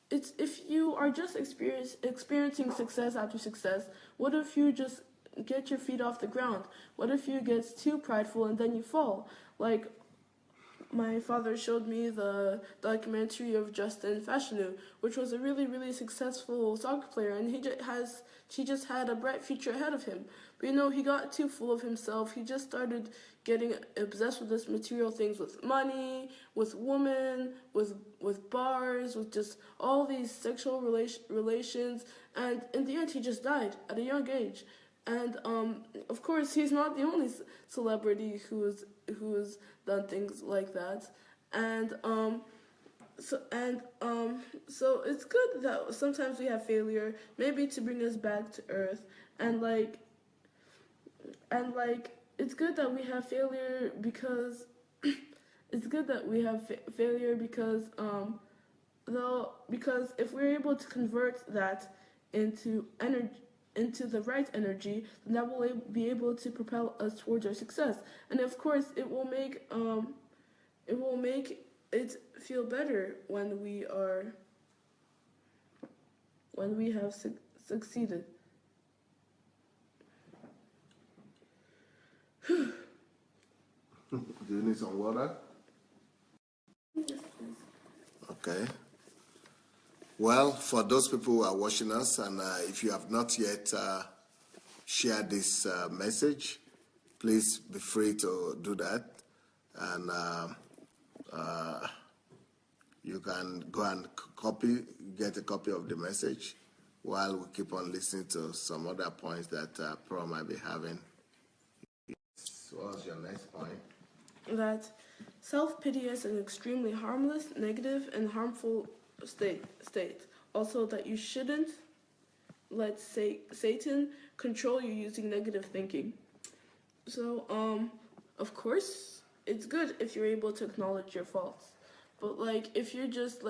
It's if you are just experiencing success after success, what if you just get your feet off the ground? What if you get too prideful and then you fall? Like, my father showed me the documentary of Justin Fashanu, which was a really, really successful soccer player, and he just had a bright future ahead of him. But he got too full of himself. He just started getting obsessed with this material things, with money, with women, with bars, with just all these sexual relations, and in the end he just died at a young age. And of course, he's not the only celebrity who's done things like that. And So it's good that sometimes we have failure, maybe to bring us back to earth, and it's good that we have failure because it's good that we have failure because though because if we're able to convert that into energy, into the right energy, then that will be able to propel us towards our success. And of course it will make it feel better when we have succeeded. Do you need some water? Yes, please. Okay. Well, for those people who are watching us, and if you have not yet shared this message, please be free to do that. And you can go and get a copy of the message while we keep on listening to some other points that Pro might be having. What's your next point? That self-pity is an extremely harmless, negative, and harmful state. Also, that you shouldn't let Satan control you using negative thinking. So, of course, it's good if you're able to acknowledge your faults. But, if you're just,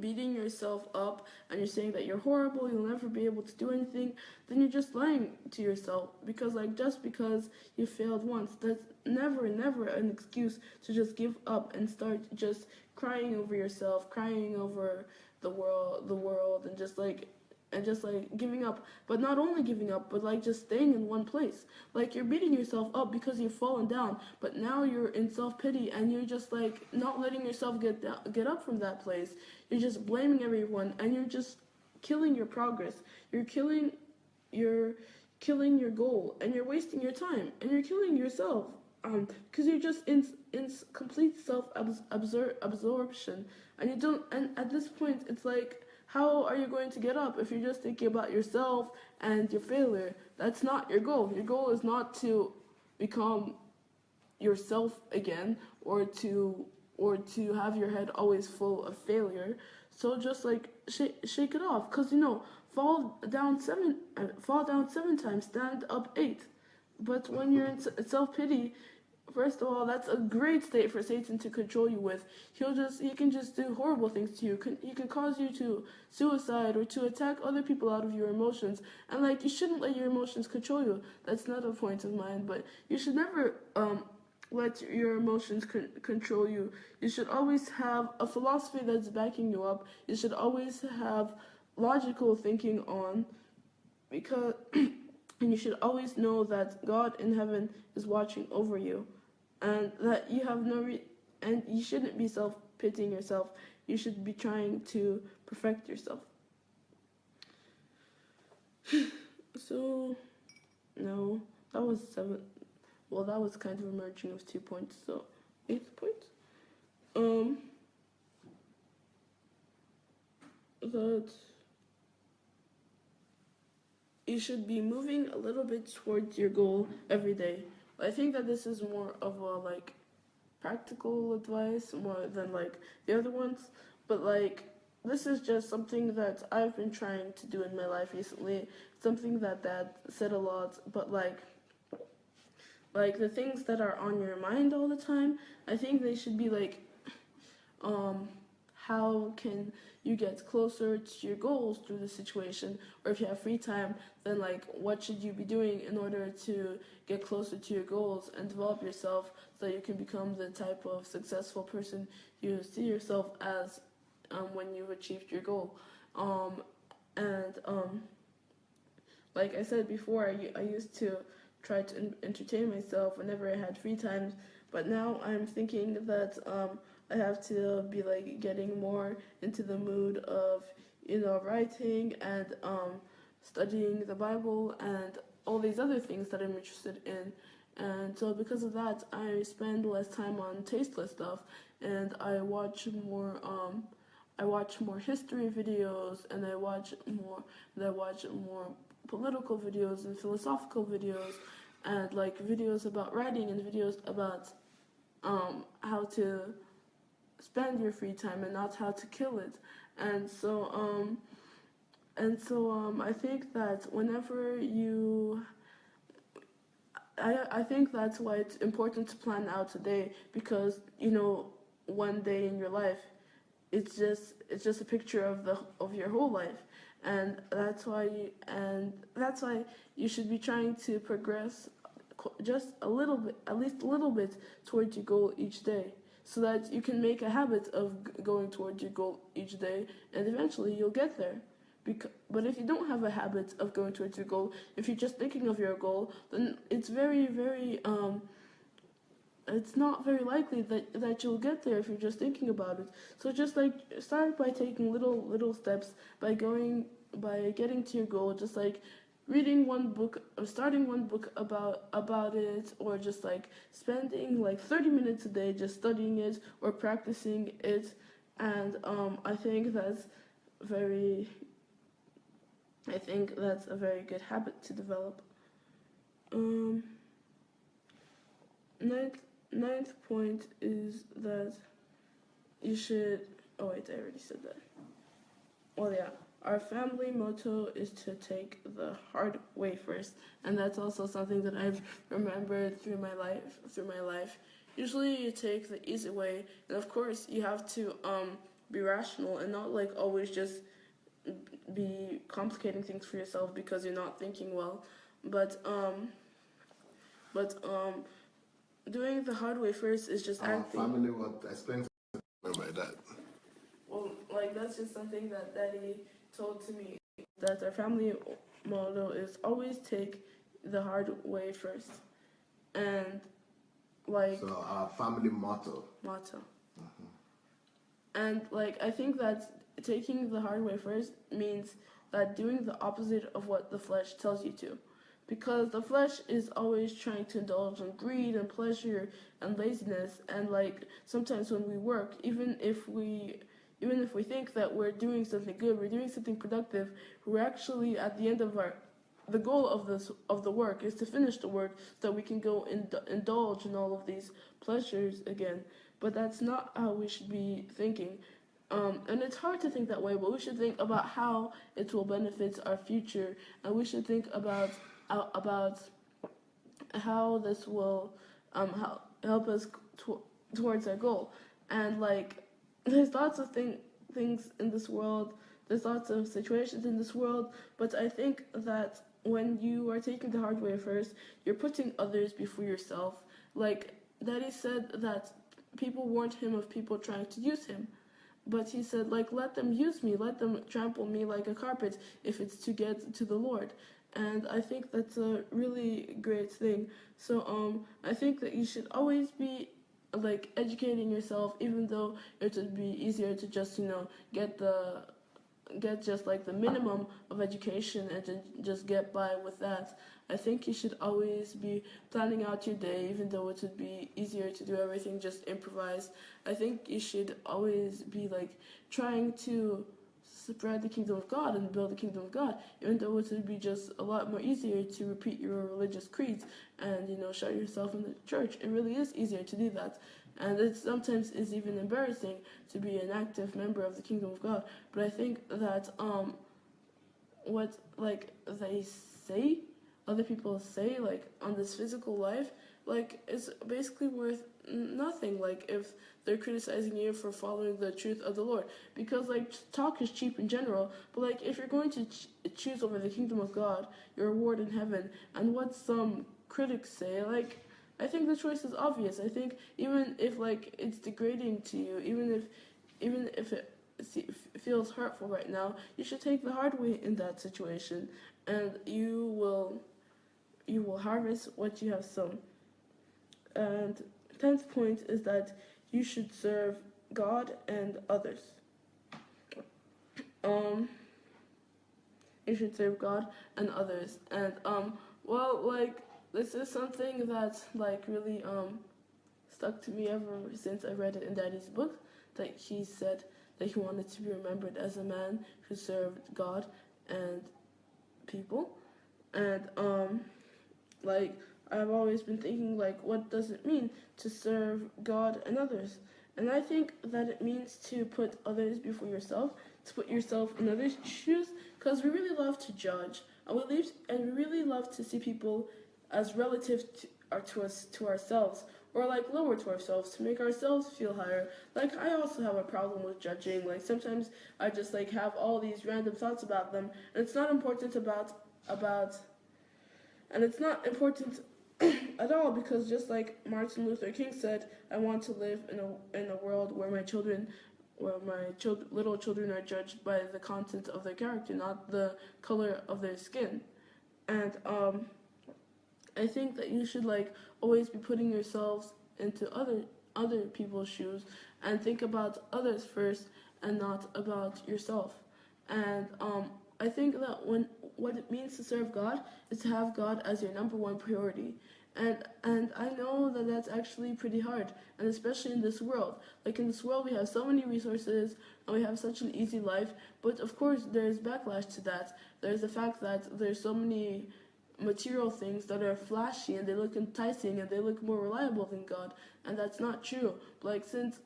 beating yourself up and you're saying that you're horrible, you'll never be able to do anything, then you're just lying to yourself. Because just because you failed once, that's never an excuse to just give up and start just crying over yourself, crying over the world, and just giving up. But not only giving up, but just staying in one place. You're beating yourself up because you've fallen down, but now you're in self-pity and you're just not letting yourself get up from that place. You're just blaming everyone and you're just killing your progress. You're killing your goal, and you're wasting your time, and you're killing yourself because you're just in complete self-absorption, and you don't. And at this point, it's how are you going to get up if you're just thinking about yourself and your failure? That's not your goal. Your goal is not to become yourself again, or to have your head always full of failure. So just shake it off, because fall down seven times, stand up 8. But when you're in self-pity, first of all, that's a great state for Satan to control you with. He can just do horrible things to you. He can cause you to suicide or to attack other people out of your emotions. And you shouldn't let your emotions control you. That's not a point of mine, but you should never let your emotions control you. You should always have a philosophy that's backing you up. You should always have logical thinking on, because and you should always know that God in heaven is watching over you, and that you have and you shouldn't be self-pitying yourself. You should be trying to perfect yourself. So, no, that was 7. Well, that was kind of a merging of 2 points, so 8 points. That you should be moving a little bit towards your goal every day. I think that this is more of a practical advice more than the other ones, but this is just something that I've been trying to do in my life recently. Something that Dad said a lot, but the things that are on your mind all the time, I think they should be how can you get closer to your goals through the situation? Or if you have free time, then what should you be doing in order to get closer to your goals and develop yourself so you can become the type of successful person you see yourself as when you've achieved your goal. Like I said before, I used to try to entertain myself whenever I had free time, but now I'm thinking that I have to be getting more into the mood of writing and studying the Bible and all these other things that I'm interested in. And so because of that, I spend less time on tasteless stuff, and I watch more history videos, and I watch more political videos and philosophical videos, and videos about writing and videos about how to spend your free time and not how to kill it. And so I think that whenever you I think that's why it's important to plan out a day, because one day in your life, it's just a picture of your whole life, and that's why you should be trying to progress just a little bit, at least a little bit, towards your goal each day, so that you can make a habit of going towards your goal each day, and eventually you'll get there. But if you don't have a habit of going towards your goal, if you're just thinking of your goal, then it's very, very it's not very likely that you'll get there if you're just thinking about it. So just like start by taking little steps, by getting to your goal, just like reading one book or starting one book about it, or just like spending like 30 minutes a day just studying it or practicing it. And I think that's a very good habit to develop. Ninth point is that you should. Oh wait, I already said that. Well, yeah. Our family motto is to take the hard way first, and that's also something that I've remembered through my life. Usually, you take the easy way, and of course, you have to be rational and not like always just be complicating things for yourself because you're not thinking well. But doing the hard way first is just acting. Our family, what? Explain by that. Well, like that's just something that Daddy told to me, that our family motto is always take the hard way first. And like, so our family motto. And like, I think that taking the hard way first means that doing the opposite of what the flesh tells you to, because the flesh is always trying to indulge in greed and pleasure and laziness. And like, sometimes when we work, even if we think that we're doing something good, we're doing something productive, we're actually at the end of the goal of the work is to finish the work so that we can go indulge in all of these pleasures again. But that's not how we should be thinking. And it's hard to think that way, but we should think about how it will benefit our future, and we should think about how this will help us towards our goal. And like, there's lots of things in this world, there's lots of situations in this world, but I think that when you are taking the hard way first, you're putting others before yourself. Like, Daddy said that people warned him of people trying to use him, but he said, like, let them use me, let them trample me like a carpet if it's to get to the Lord. And I think that's a really great thing. So I think that you should always be like educating yourself, even though it would be easier to just get just like the minimum of education and to just get by with that. I think you should always be planning out your day, even though it would be easier to do everything just improvised. I think you should always be like trying to spread the kingdom of God and build the kingdom of God, even though it would be just a lot more easier to repeat your religious creeds and show yourself in the church. It really is easier to do that, and it sometimes is even embarrassing to be an active member of the kingdom of God. But I think that what like they say, other people say, like on this physical life, like is basically worth nothing, like if they're criticizing you for following the truth of the Lord, because like talk is cheap in general, but like if you're going to choose over the kingdom of God, your reward in heaven, and what some critics say, like I think the choice is obvious. I think even if like it's degrading to you, even if it feels hurtful right now, you should take the hard way in that situation, and you will harvest what you have sown. And 10th point is that you should serve God and others. You should serve God and others. And well, like this is something that like really stuck to me ever since I read it in Daddy's book, that he said that he wanted to be remembered as a man who served God and people. And like I've always been thinking, like, what does it mean to serve God and others? And I think that it means to put others before yourself, to put yourself in others' shoes, because we really love to judge, and we really love to see people as relative to ourselves, or like lower to ourselves, to make ourselves feel higher. Like, I also have a problem with judging. Like, sometimes I just like have all these random thoughts about them, and it's not important and it's not important at all, because just like Martin Luther King said, I want to live in a world where my little children are judged by the content of their character, not the color of their skin. And I think that you should like always be putting yourselves into other people's shoes, and think about others first and not about yourself. And I think that what it means to serve God is to have God as your number one priority. And I know that that's actually pretty hard, and especially in this world. Like, in this world, we have so many resources, and we have such an easy life, but of course there's backlash to that. There's the fact that there's so many material things that are flashy, and they look enticing, and they look more reliable than God, and that's not true. But since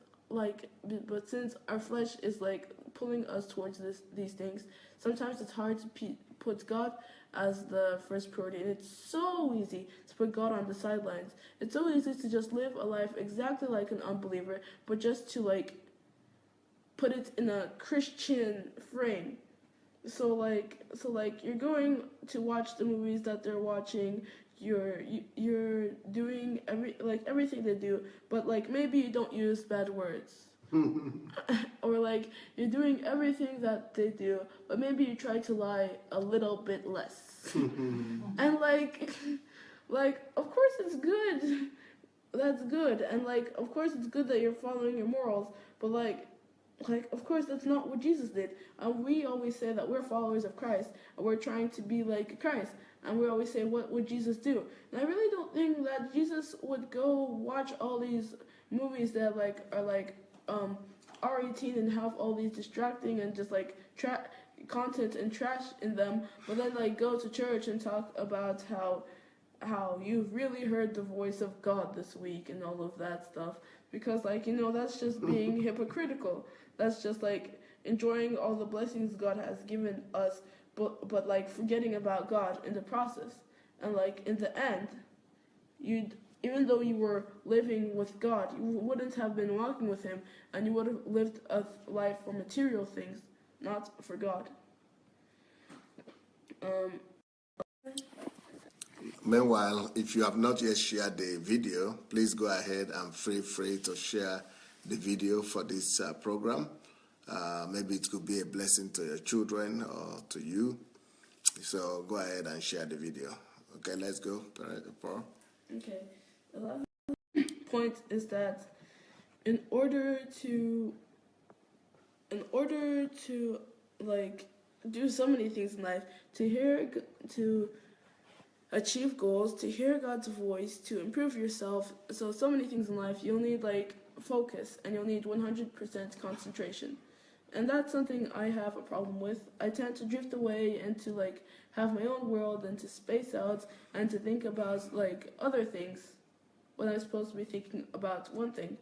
our flesh is like pulling us towards these things, sometimes it's hard to put God as the first priority, and it's so easy to put God on the sidelines. It's so easy to just live a life exactly like an unbeliever, but just to like put it in a Christian frame. So like you're going to watch the movies that they're watching, you're doing everything they do, but like maybe you don't use bad words. Or like you're doing everything that they do, but maybe you try to lie a little bit less. And like of course it's good. That's good. And like of course it's good that you're following your morals, but like of course that's not what Jesus did. And we always say that we're followers of Christ, and we're trying to be like Christ. And we always say, what would Jesus do? And I really don't think that Jesus would go watch all these movies that are R18 and have all these distracting and just like content and trash in them, but then like go to church and talk about how you've really heard the voice of God this week and all of that stuff, because like, you know, that's just being hypocritical. That's just like enjoying all the blessings God has given us, but like forgetting about God in the process. And like in the end, even though you were living with God, you wouldn't have been walking with Him, and you would have lived a life for material things, not for God. Meanwhile, if you have not yet shared the video, please go ahead and feel free to share the video for this program. Maybe it could be a blessing to your children or to you. So go ahead and share the video. Okay, let's go, Paul. Okay. The last point is that in order to like do so many things in life, to achieve goals, to hear God's voice, to improve yourself, so many things in life, you'll need like focus, and you'll need 100% concentration. And that's something I have a problem with. I tend to drift away and to like have my own world and to space out and to think about like other things when I'm supposed to be thinking about one thing.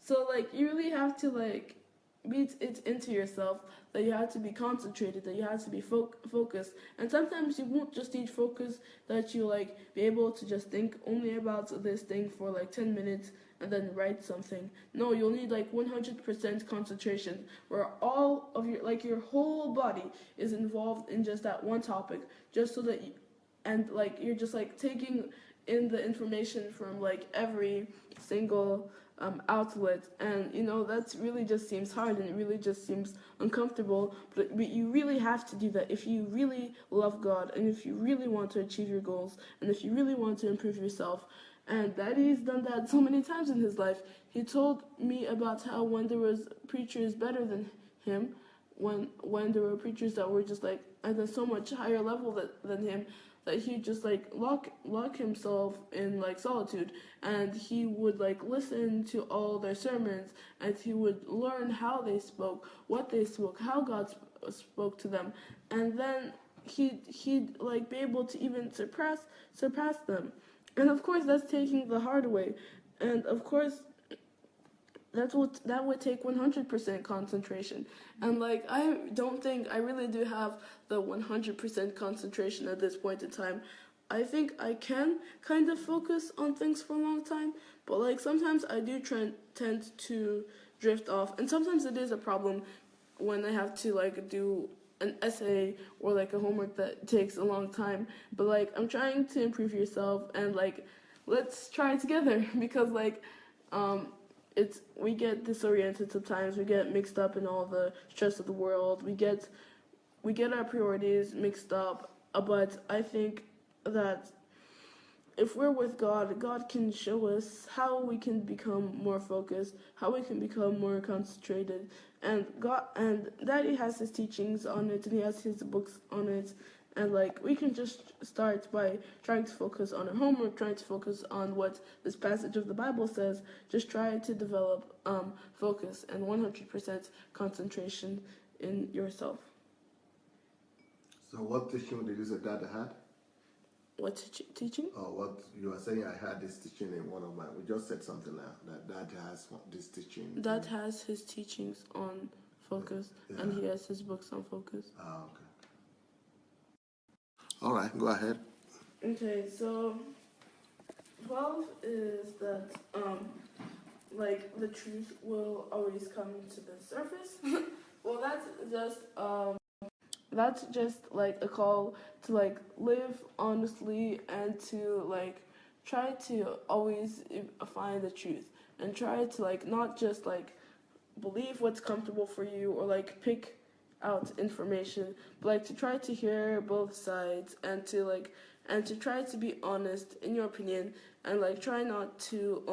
So like you really have to like beat it into yourself that you have to be concentrated, that you have to be focused. And sometimes you won't just need focus, that you like be able to just think only about this thing for like 10 minutes and then write something. No, you'll need like 100% concentration, where all of your whole body is involved in just that one topic, just so that you're just like taking in the information from like every single outlet. And you know, that's really just seems hard, and it really just seems uncomfortable, but you really have to do that if you really love God, and if you really want to achieve your goals, and if you really want to improve yourself. And Daddy's done that so many times in his life. He told me about how when there was preachers better than him, when there were preachers that were just like at a so much higher level than him, that he just like lock himself in like solitude, and he would like listen to all their sermons, and he would learn how they spoke, what they spoke, how God spoke to them, and then he'd like be able to even surpass them. And of course that's taking the hard way. And of course that would take 100% concentration, and like I don't think I really do have the 100% concentration at this point in time. I think I can kind of focus on things for a long time, but like sometimes I do tend to drift off, and sometimes it is a problem when I have to like do an essay or like a homework that takes a long time. But like I'm trying to improve yourself, and like let's try it together because like we get disoriented sometimes, we get mixed up in all the stress of the world, we get our priorities mixed up, but I think that if we're with God, God can show us how we can become more focused, how we can become more concentrated, and Daddy has his teachings on it, and he has his books on it, and like we can just start by trying to focus on our homework, trying to focus on what this passage of the Bible says. Just try to develop focus and 100% concentration in yourself. So what teaching did you say Dad had? What teaching? Oh, what you were saying, I had this teaching in one of my. We just said something now that Dad has this teaching. Dad has his teachings on focus, and he has his books on focus. Oh, okay. All right, go ahead. Okay, so 12 is that like the truth will always come to the surface. Well, that's just like a call to like live honestly and to like try to always find the truth and try to like not just like believe what's comfortable for you or like pick out information, but like to try to hear both sides and to try to be honest in your opinion and like try not to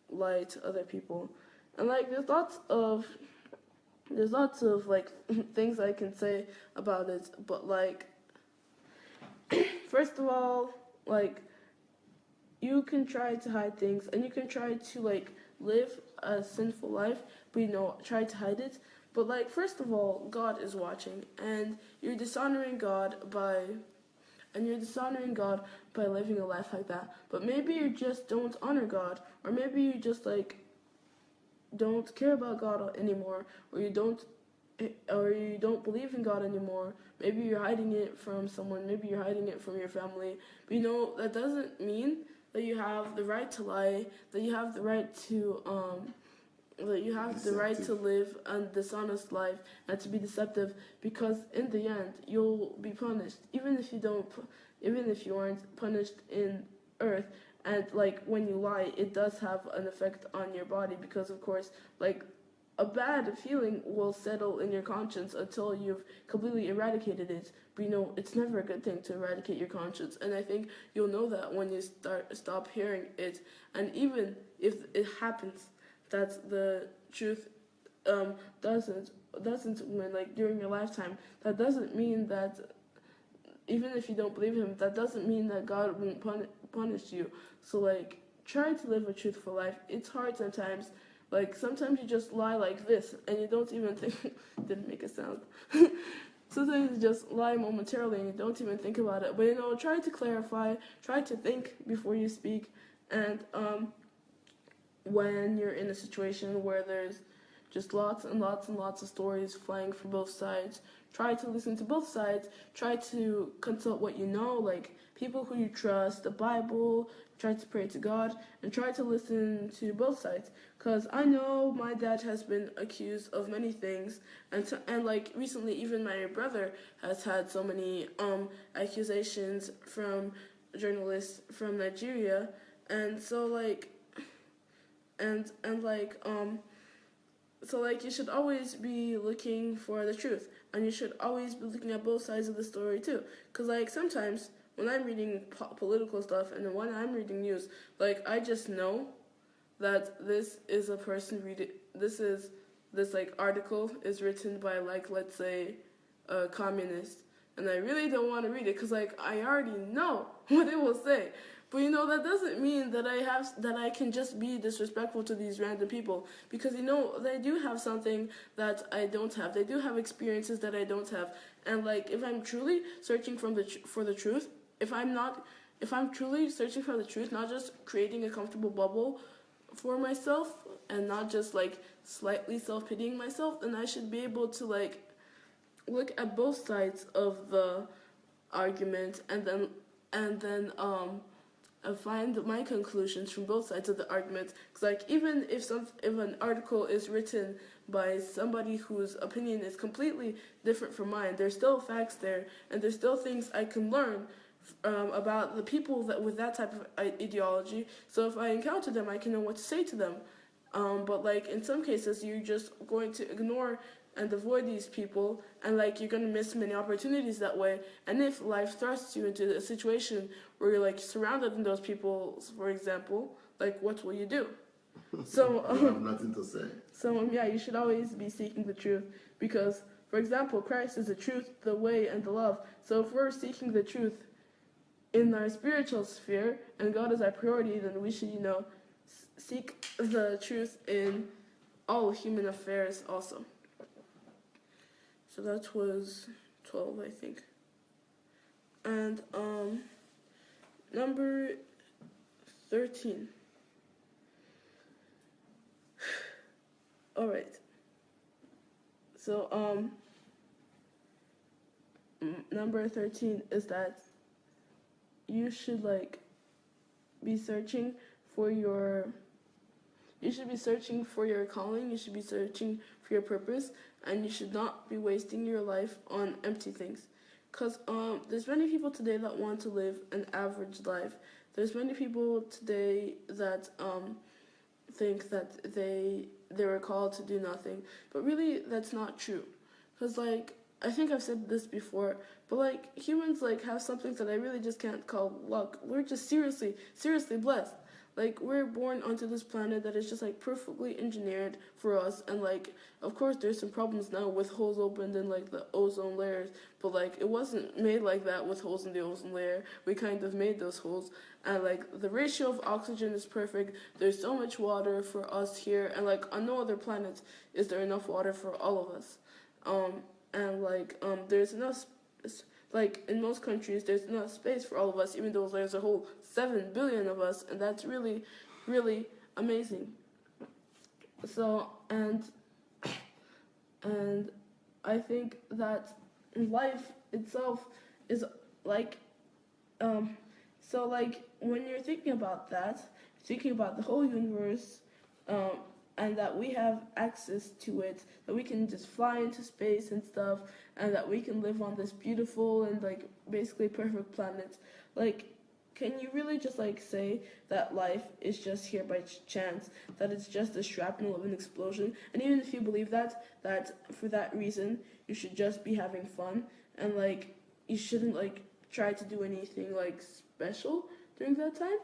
lie to other people. And like there's lots of like things I can say about it, but like first of all, like you can try to hide things and you can try to like live a sinful life, but try to hide it. But like first of all, God is watching, and you're dishonoring God by living a life like that. But maybe you just don't honor God, or maybe you just like don't care about God anymore, or you don't believe in God anymore. Maybe you're hiding it from someone, maybe you're hiding it from your family. But that doesn't mean that you have the right to lie, that you have the right to live a dishonest life and to be deceptive, because in the end you'll be punished, even if you aren't punished in earth. And like when you lie, it does have an effect on your body, because of course like a bad feeling will settle in your conscience until you've completely eradicated it. But it's never a good thing to eradicate your conscience, and I think you'll know that when you stop hearing it. And even if it happens that the truth doesn't win like during your lifetime, that doesn't mean that, even if you don't believe him, that doesn't mean that God won't punish you. So like try to live a truthful life. It's hard sometimes. Like sometimes you just lie like this and you don't even think didn't make a sound. Sometimes you just lie momentarily and you don't even think about it. But try to clarify, try to think before you speak. And when you're in a situation where there's just lots and lots and lots of stories flying from both sides, try to listen to both sides, try to consult what you know, like people who you trust, the Bible, try to pray to God, and try to listen to both sides. Because I know my dad has been accused of many things, and like recently even my brother has had so many accusations from journalists from Nigeria. And so like so like you should always be looking for the truth, and you should always be looking at both sides of the story too. Because like sometimes when I'm reading political stuff and when I'm reading news, like I just know that this is a person this like article is written by like, let's say, a communist, and I really don't want to read it because like I already know what it will say. But that doesn't mean that I can just be disrespectful to these random people, because they do have something that I don't have. They do have experiences that I don't have. And like if I'm truly searching for the truth, if I'm truly searching for the truth, not just creating a comfortable bubble for myself and not just like slightly self-pitying myself, then I should be able to like look at both sides of the argument and then find my conclusions from both sides of the argument. Because like even if an article is written by somebody whose opinion is completely different from mine, there's still facts there, and there's still things I can learn about the people that with that type of ideology. So if I encounter them, I can know what to say to them. But like in some cases, you're just going to ignore and avoid these people, and like you're gonna miss many opportunities that way. And if life thrusts you into a situation where you're like surrounded in those people, for example, like what will you do? So I have nothing to say. So yeah, you should always be seeking the truth because, for example, Christ is the truth, the way, and the love. So if we're seeking the truth in our spiritual sphere and God is our priority, then we should, seek the truth in all human affairs also. So that was 12, I think. And number 13. All right. So number 13 is that you should be searching for your calling, you should be searching for your purpose, and you should not be wasting your life on empty things. Because there's many people today that want to live an average life. There's many people today that think that they were called to do nothing. But really, that's not true. Because, I think I've said this before, but, humans, have something that I really just can't call luck. We're just seriously blessed. We're born onto this planet that is just, perfectly engineered for us. And, of course, there's some problems now with holes opened in, the ozone layers. But, it wasn't made like that with holes in the ozone layer. We kind of made those holes. And, the ratio of oxygen is perfect. There's so much water for us here. And, on no other planet is there enough water for all of us. There's enough... in most countries, there's enough space for all of us, even though there's a whole 7 billion of us, and that's really, really amazing. So, and I think that life itself is when you're thinking about that, thinking about the whole universe, and that we have access to it, that we can just fly into space and stuff, and that we can live on this beautiful and basically perfect planet. Can you really just say that life is just here by chance, that it's just the shrapnel of an explosion? And even if you believe that for that reason you should just be having fun, and you shouldn't try to do anything special during that time,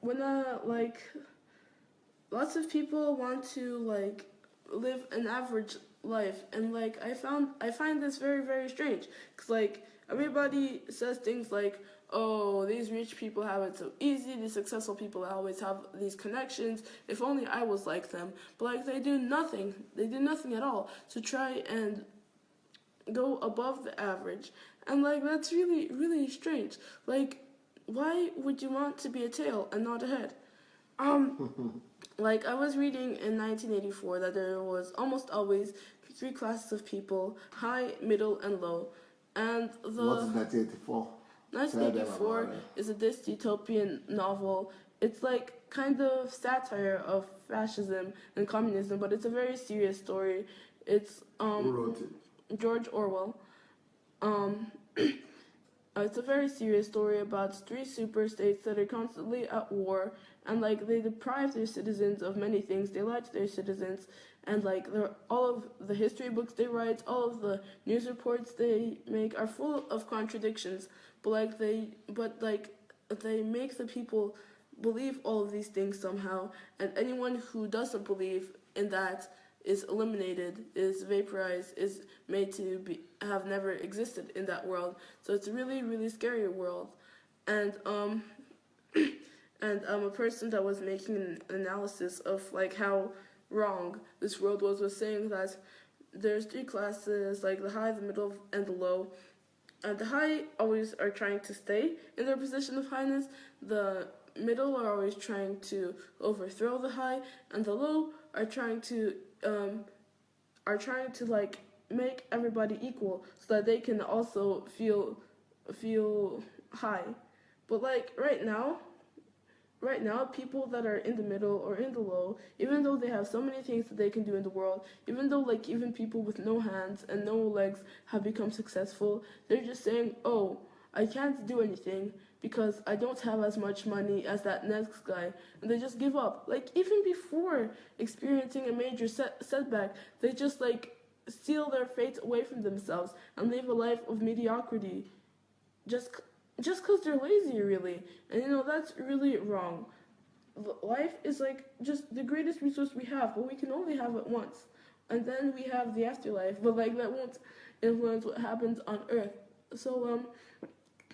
when lots of people want to live an average life, and I find this very, very strange, because everybody says things oh, these rich people have it so easy, these successful people always have these connections, if only I was like them. But they do nothing at all to try and go above the average, and that's really, really strange. Why would you want to be a tail and not a head? I was reading in 1984 that there was almost always 3 classes of people: high, middle, and low. And What is 1984? 1984 is a dystopian novel. It's kind of satire of fascism and communism, but it's a very serious story. It's Who wrote it? George Orwell. It's a very serious story about 3 super states that are constantly at war, and they deprive their citizens of many things. They lie to their citizens, and all of the history books they write, all of the news reports they make are full of contradictions. But they make the people believe all of these things somehow, and anyone who doesn't believe in that is eliminated, is vaporized, is made to have never existed in that world. So it's a really, really scary world. And a person that was making an analysis of how wrong this world was saying that there's 3 classes, the high, the middle, and the low. the high always are trying to stay in their position of highness. The middle are always trying to overthrow the high, and the low are trying to like make everybody equal so that they can also feel high. But like right now, people that are in the middle or in the low, even though they have so many things that they can do in the world, even though like even people with no hands and no legs have become successful, they're just saying, oh, I can't do anything because I don't have as much money as that next guy, and they just give up. Like even before experiencing a major setback, they just like steal their fate away from themselves and live a life of mediocrity just because they're lazy, really. And that's really wrong. Life is like just the greatest resource we have, but we can only have it once, and then we have the afterlife, but like that won't influence what happens on earth. So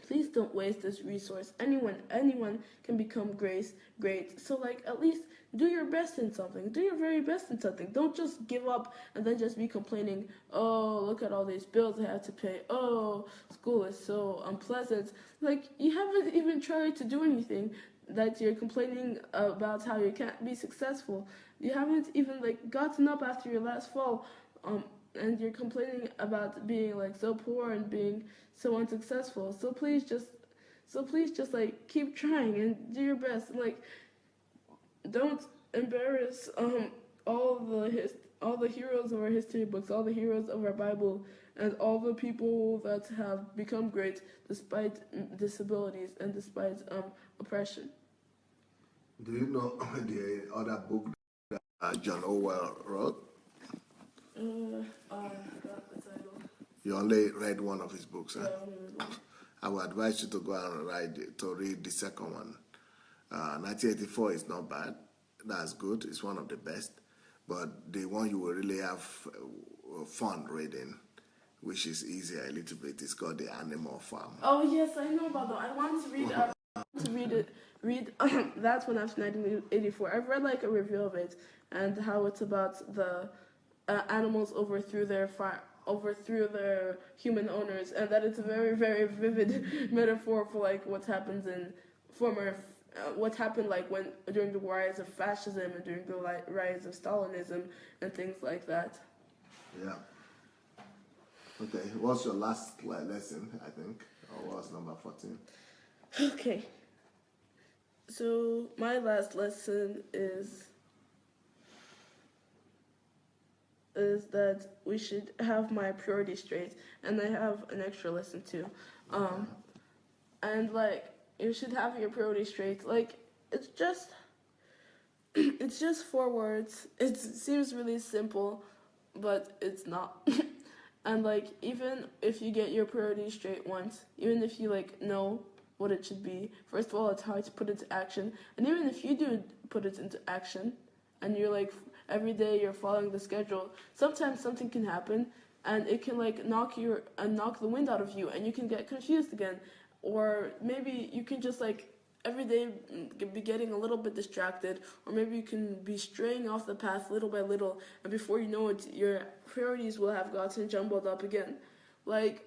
please don't waste this resource. Anyone can become great. So like at least do your best in something. Do your very best in something. Don't just give up and then just be complaining, oh, look at all these bills I have to pay. Oh, school is so unpleasant. Like you haven't even tried to do anything that you're complaining about how you can't be successful. You haven't even like gotten up after your last fall. And you're complaining about being like so poor and being so unsuccessful. So please just like keep trying and do your best. Like don't embarrass all the heroes of our history books, all the heroes of our Bible, and all the people that have become great despite disabilities and despite oppression. Do you know the other book that John Orwell wrote? I forgot the title. You only read one of his books, huh? Yeah, I only read one. I would advise you to go and read the second one. 1984 is not bad. That's good. It's one of the best. But the one you will really have fun reading, which is easier a little bit, is called The Animal Farm. Oh yes, I know about that. I want to read read that one after 1984. I've read like a review of it and how it's about the animals overthrew their human owners, and that it's a very, very vivid metaphor for like what happens in what happened like during the rise of fascism and during the rise of Stalinism and things like that. Yeah. Okay. What's your last lesson? I think, or what's number 14? Okay. So my last lesson is that we should have my priorities straight, and I have an extra lesson too. And like you should have your priorities straight. Like it's just 4 words. It seems really simple, but it's not. And like even if you get your priorities straight once, even if you like know what it should be, first of all, it's hard to put it into action. And even if you do put it into action, and you're like every day you're following the schedule, sometimes something can happen and it can like knock the wind out of you, and you can get confused again. Or maybe you can just like every day be getting a little bit distracted, or maybe you can be straying off the path little by little, and before you know it, your priorities will have gotten jumbled up again. Like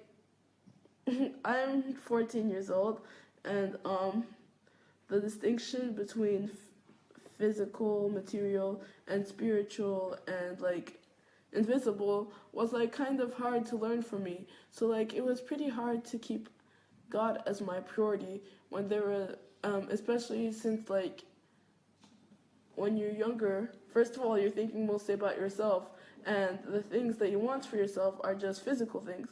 I'm 14 years old, and the distinction between physical, material, and spiritual, and like invisible was like kind of hard to learn for me. So like it was pretty hard to keep God as my priority when there were especially since like when you're younger, first of all you're thinking mostly about yourself, and the things that you want for yourself are just physical things.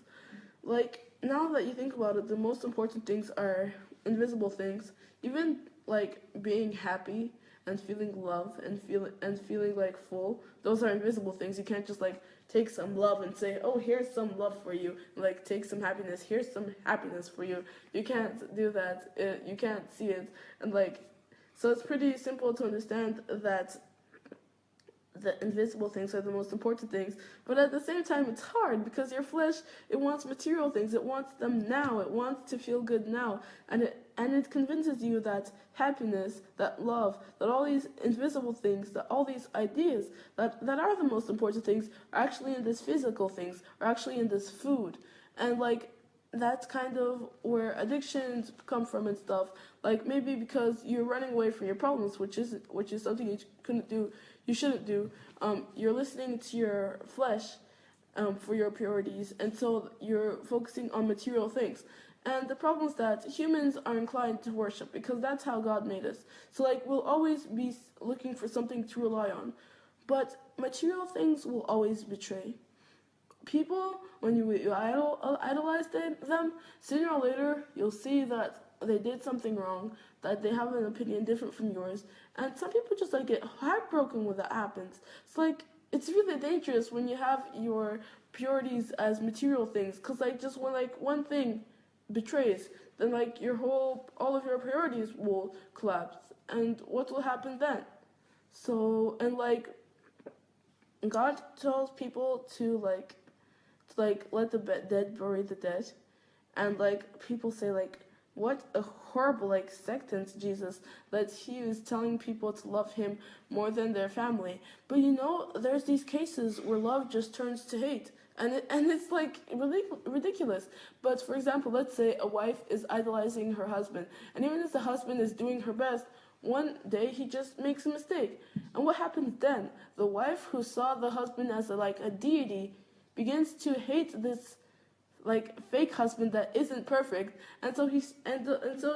Like now that you think about it, the most important things are invisible things. Even like being happy and feeling love and feeling like full, those are invisible things. You can't just like take some love and say, oh, here's some love for you, like take some happiness, here's some happiness for you. You can't do that. You can't see it. And like so it's pretty simple to understand that the invisible things are the most important things, but at the same time it's hard because your flesh, it wants material things, it wants them now, it wants to feel good now, and it convinces you that happiness, that love, that all these invisible things, that all these ideas that are the most important things are actually in this physical things, are actually in this food. And like that's kind of where addictions come from and stuff. Like maybe because you're running away from your problems, which is something you shouldn't do. You're listening to your flesh for your priorities, and so you're focusing on material things. And the problem is that humans are inclined to worship because that's how God made us. So like we'll always be looking for something to rely on, but material things will always betray. People, when you idolize them, sooner or later you'll see that they did something wrong, that they have an opinion different from yours, and some people just like get heartbroken when that happens. It's like it's really dangerous when you have your priorities as material things, because like just when like one thing betrays, then like all of your priorities will collapse, and what will happen then? So and like God tells people to let the dead bury the dead, and like people say like what a horrible like sentence, Jesus, that he was telling people to love him more than their family. But there's these cases where love just turns to hate, and it's like ridiculous. But for example, let's say a wife is idolizing her husband, and even if the husband is doing her best, one day he just makes a mistake. And what happens then? The wife who saw the husband as a deity begins to hate this fake husband that isn't perfect, and so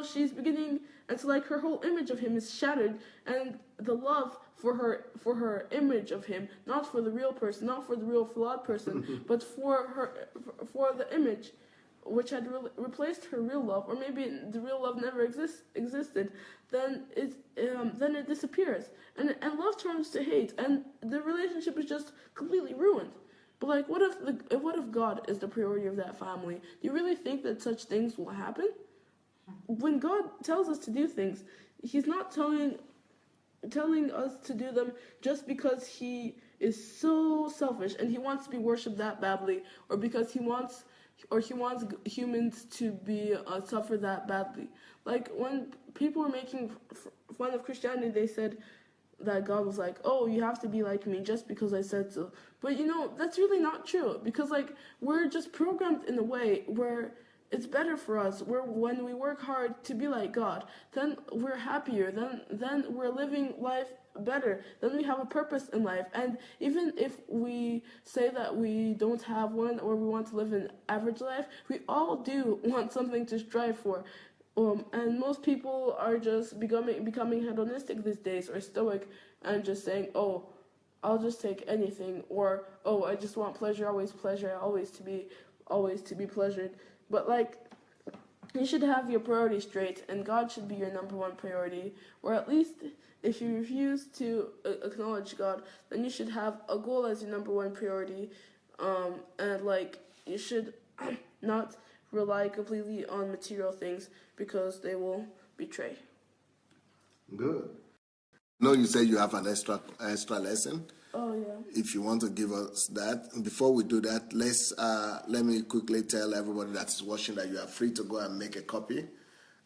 she's beginning, and so her whole image of him is shattered, and the love for her image of him, not for the real person, not for the real flawed person, but for the image, which had replaced her real love, or maybe the real love never existed, then it disappears, and love turns to hate, and the relationship is just completely ruined. But what if God is the priority of that family? Do you really think that such things will happen? When God tells us to do things, he's not telling us to do them just because he is so selfish and he wants to be worshipped that badly, or because he wants humans to be suffer that badly. Like when people were making fun of Christianity, they said that God was like, oh, you have to be like me just because I said so. But that's really not true, because we're just programmed in a way where it's better for us, where when we work hard to be like God, then we're happier, then we're living life better, then we have a purpose in life. And even if we say that we don't have one, or we want to live an average life, we all do want something to strive for. And most people are just becoming hedonistic these days, or stoic, and just saying, oh, I'll just take anything, or oh, I just want pleasure, always to be pleasured. But you should have your priorities straight, and God should be your number one priority. Or at least, if you refuse to acknowledge God, then you should have a goal as your number one priority, and you should not rely completely on material things, because they will betray. Good. You said you have an extra lesson. Oh yeah. If you want to give us that, before we do that, let me quickly tell everybody that is watching that you are free to go and make a copy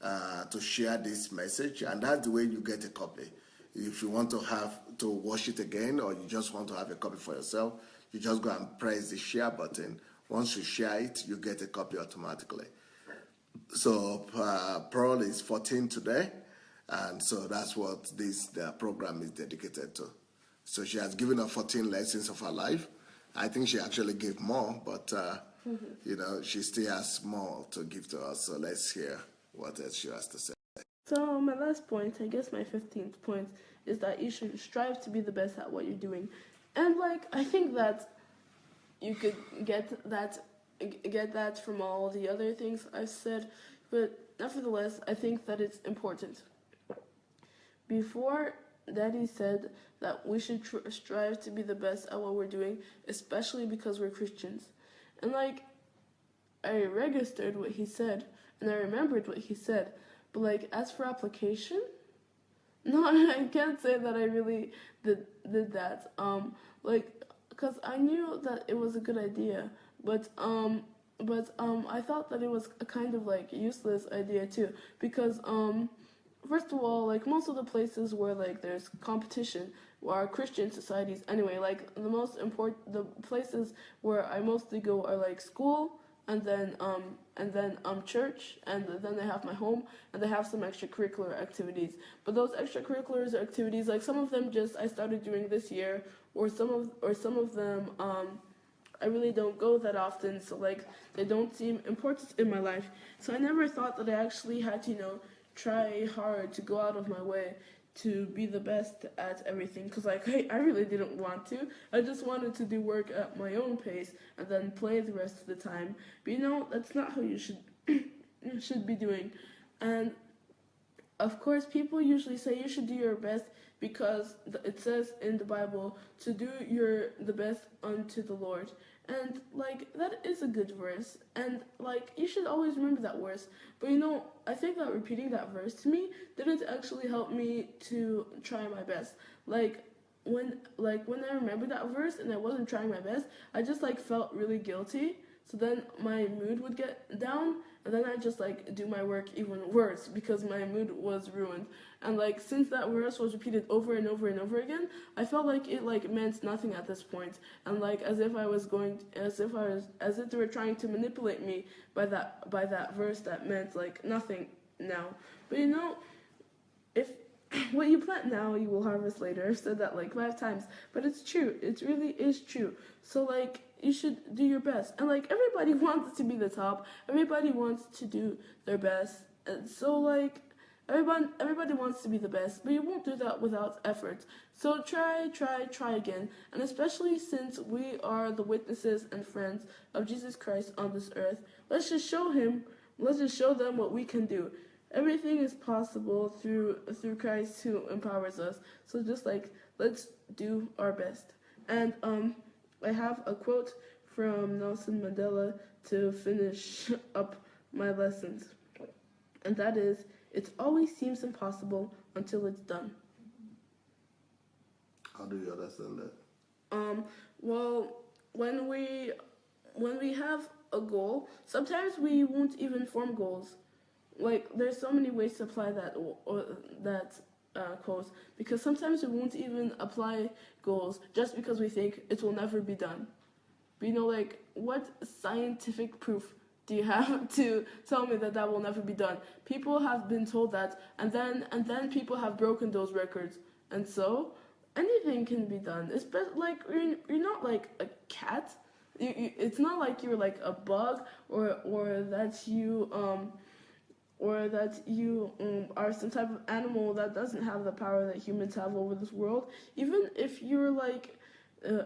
to share this message, and that's the way you get a copy. If you want to watch it again, or you just want to have a copy for yourself, you just go and press the share button. Once you share it, you get a copy automatically. So Pearl is 14 today, and so that's what the program is dedicated to. So she has given us 14 lessons of her life. I think she actually gave more, but she still has more to give to us. So let's hear what else she has to say. So my last point, I guess my 15th point, is that you should strive to be the best at what you're doing. And I think that you could get that from all the other things I've said, but nevertheless, I think that it's important. Before, Daddy said that we should strive to be the best at what we're doing, especially because we're Christians. And I registered what he said, and I remembered what he said, but as for application, no, I can't say that I really did that. Because I knew that it was a good idea, but I thought that it was a kind of useless idea too, because first of all, most of the places where there's competition are Christian societies anyway. The places where I mostly go are school, and then church, and then they have my home, and they have some extracurricular activities. But those extracurricular activities, like some of them just I started doing this year, or some of them I really don't go that often, so like they don't seem important in my life. So I never thought that I actually had to, try hard to go out of my way to be the best at everything, because like I really didn't want to. I just wanted to do work at my own pace and then play the rest of the time. But that's not how you should you should be doing. And of course, people usually say you should do your best because it says in the Bible to do the best unto the Lord. And like that is a good verse, and like you should always remember that verse. But I think that repeating that verse to me didn't actually help me to try my best. Like when I remembered that verse and I wasn't trying my best, I just like felt really guilty. So then my mood would get down, and then I just like do my work even worse because my mood was ruined. And like since that verse was repeated over and over and over again, I felt like it like meant nothing at this point, and like as if they were trying to manipulate me by that verse that meant like nothing now. But if what you plant now, you will harvest later. I've said that like 5 times, but it's true. It really is true. So like you should do your best, and like everybody wants to be the top. Everybody wants to do their best, and so like everybody wants to be the best, but you won't do that without effort. So try again, and especially since we are the witnesses and friends of Jesus Christ on this earth, let's just show them what we can do. Everything is possible through Christ who empowers us. So just like let's do our best. And I have a quote from Nelson Mandela to finish up my lessons, and that is, "It always seems impossible until it's done." How do you understand that? Well, when we have a goal, sometimes we won't even form goals. Like there's so many ways to apply that quote, because sometimes we won't even apply goals just because we think it will never be done. But like what scientific proof do you have to tell me that will never be done? People have been told that, and then people have broken those records, and so anything can be done. Especially like you're not like a cat. It's not like you're like a bug, or that you are some type of animal that doesn't have the power that humans have over this world. Even if you're like,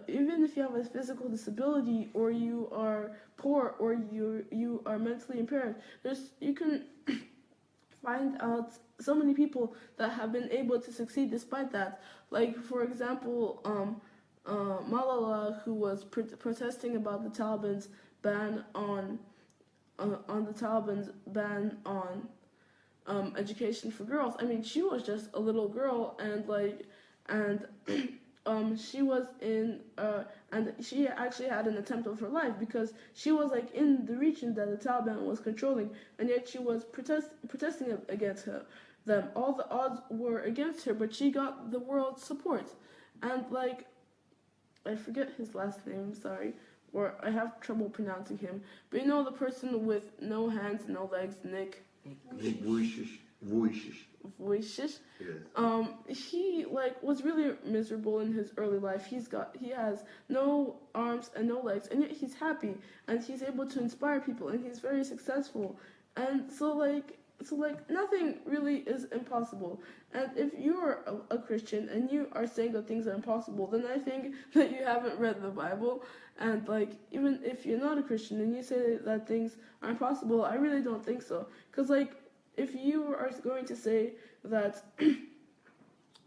even if you have a physical disability, or you are poor, or you are mentally impaired, you can find out so many people that have been able to succeed despite that. Like for example, Malala, who was protesting about the Taliban's ban on education for girls. I mean, she was just a little girl, and she was and she actually had an attempt of her life because she was like in the region that the Taliban was controlling, and yet she was protesting against them. All the odds were against her, but she got the world's support. And like, I forget his last name, sorry, or I have trouble pronouncing him. But the person with no hands, no legs, Nick Vujicic. Yes. He like was really miserable in his early life. He has no arms and no legs, and yet he's happy, and he's able to inspire people, and he's very successful. And so like nothing really is impossible. And if you're a Christian and you are saying that things are impossible, then I think that you haven't read the Bible. And like even if you're not a Christian and you say that things are impossible, I really don't think so. Because like if you are going to say that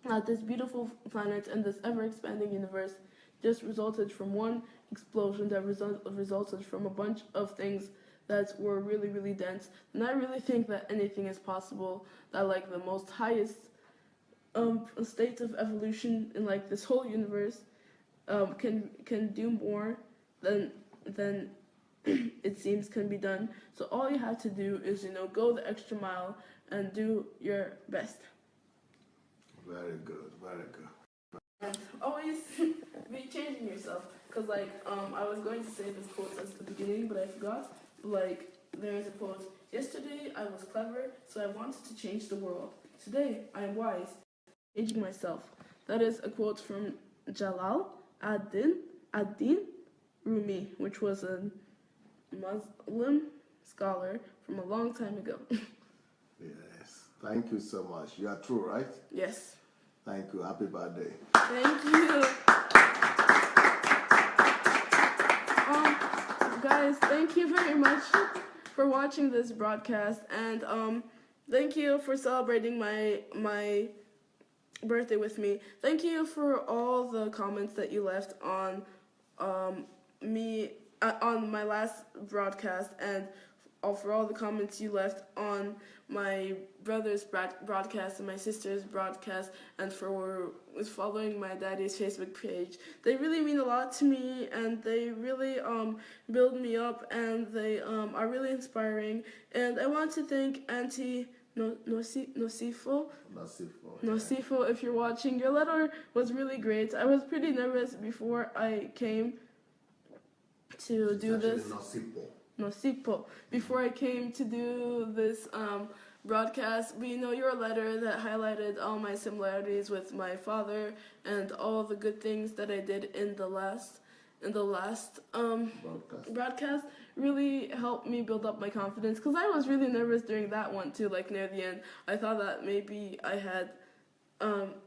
that this beautiful planet and this ever-expanding universe just resulted from one explosion that resulted from a bunch of things that were really, really dense, and I really think that anything is possible, that like the most highest state of evolution in like this whole universe can do more than it seems can be done. So all you have to do is go the extra mile and do your best. Very good, very good. And always be changing yourself, because like I was going to say this quote at the beginning, but I forgot. Like, there's a quote, yesterday I was clever, so I wanted to change the world. Today I am wise, changing myself. That is a quote from Jalal ad-Din Rumi, which was a Muslim scholar from a long time ago. Yes. Thank you so much. You are true, right? Yes. Thank you. Happy birthday. Thank you. Guys, thank you very much for watching this broadcast, and thank you for celebrating my birthday with me. Thank you for all the comments that you left on on my last broadcast, and for all the comments you left on my brother's broadcast and my sister's broadcast, and for following my daddy's Facebook page. They really mean a lot to me, and they really build me up, and they are really inspiring. And I want to thank Auntie Nosifo, if you're watching. Your letter was really great. I was pretty nervous before I came to do this. Nosipo. Before I came to do this broadcast, but your letter that highlighted all my similarities with my father and all the good things that I did in the last broadcast really helped me build up my confidence, because I was really nervous during that one too. Like, near the end, I thought that maybe I had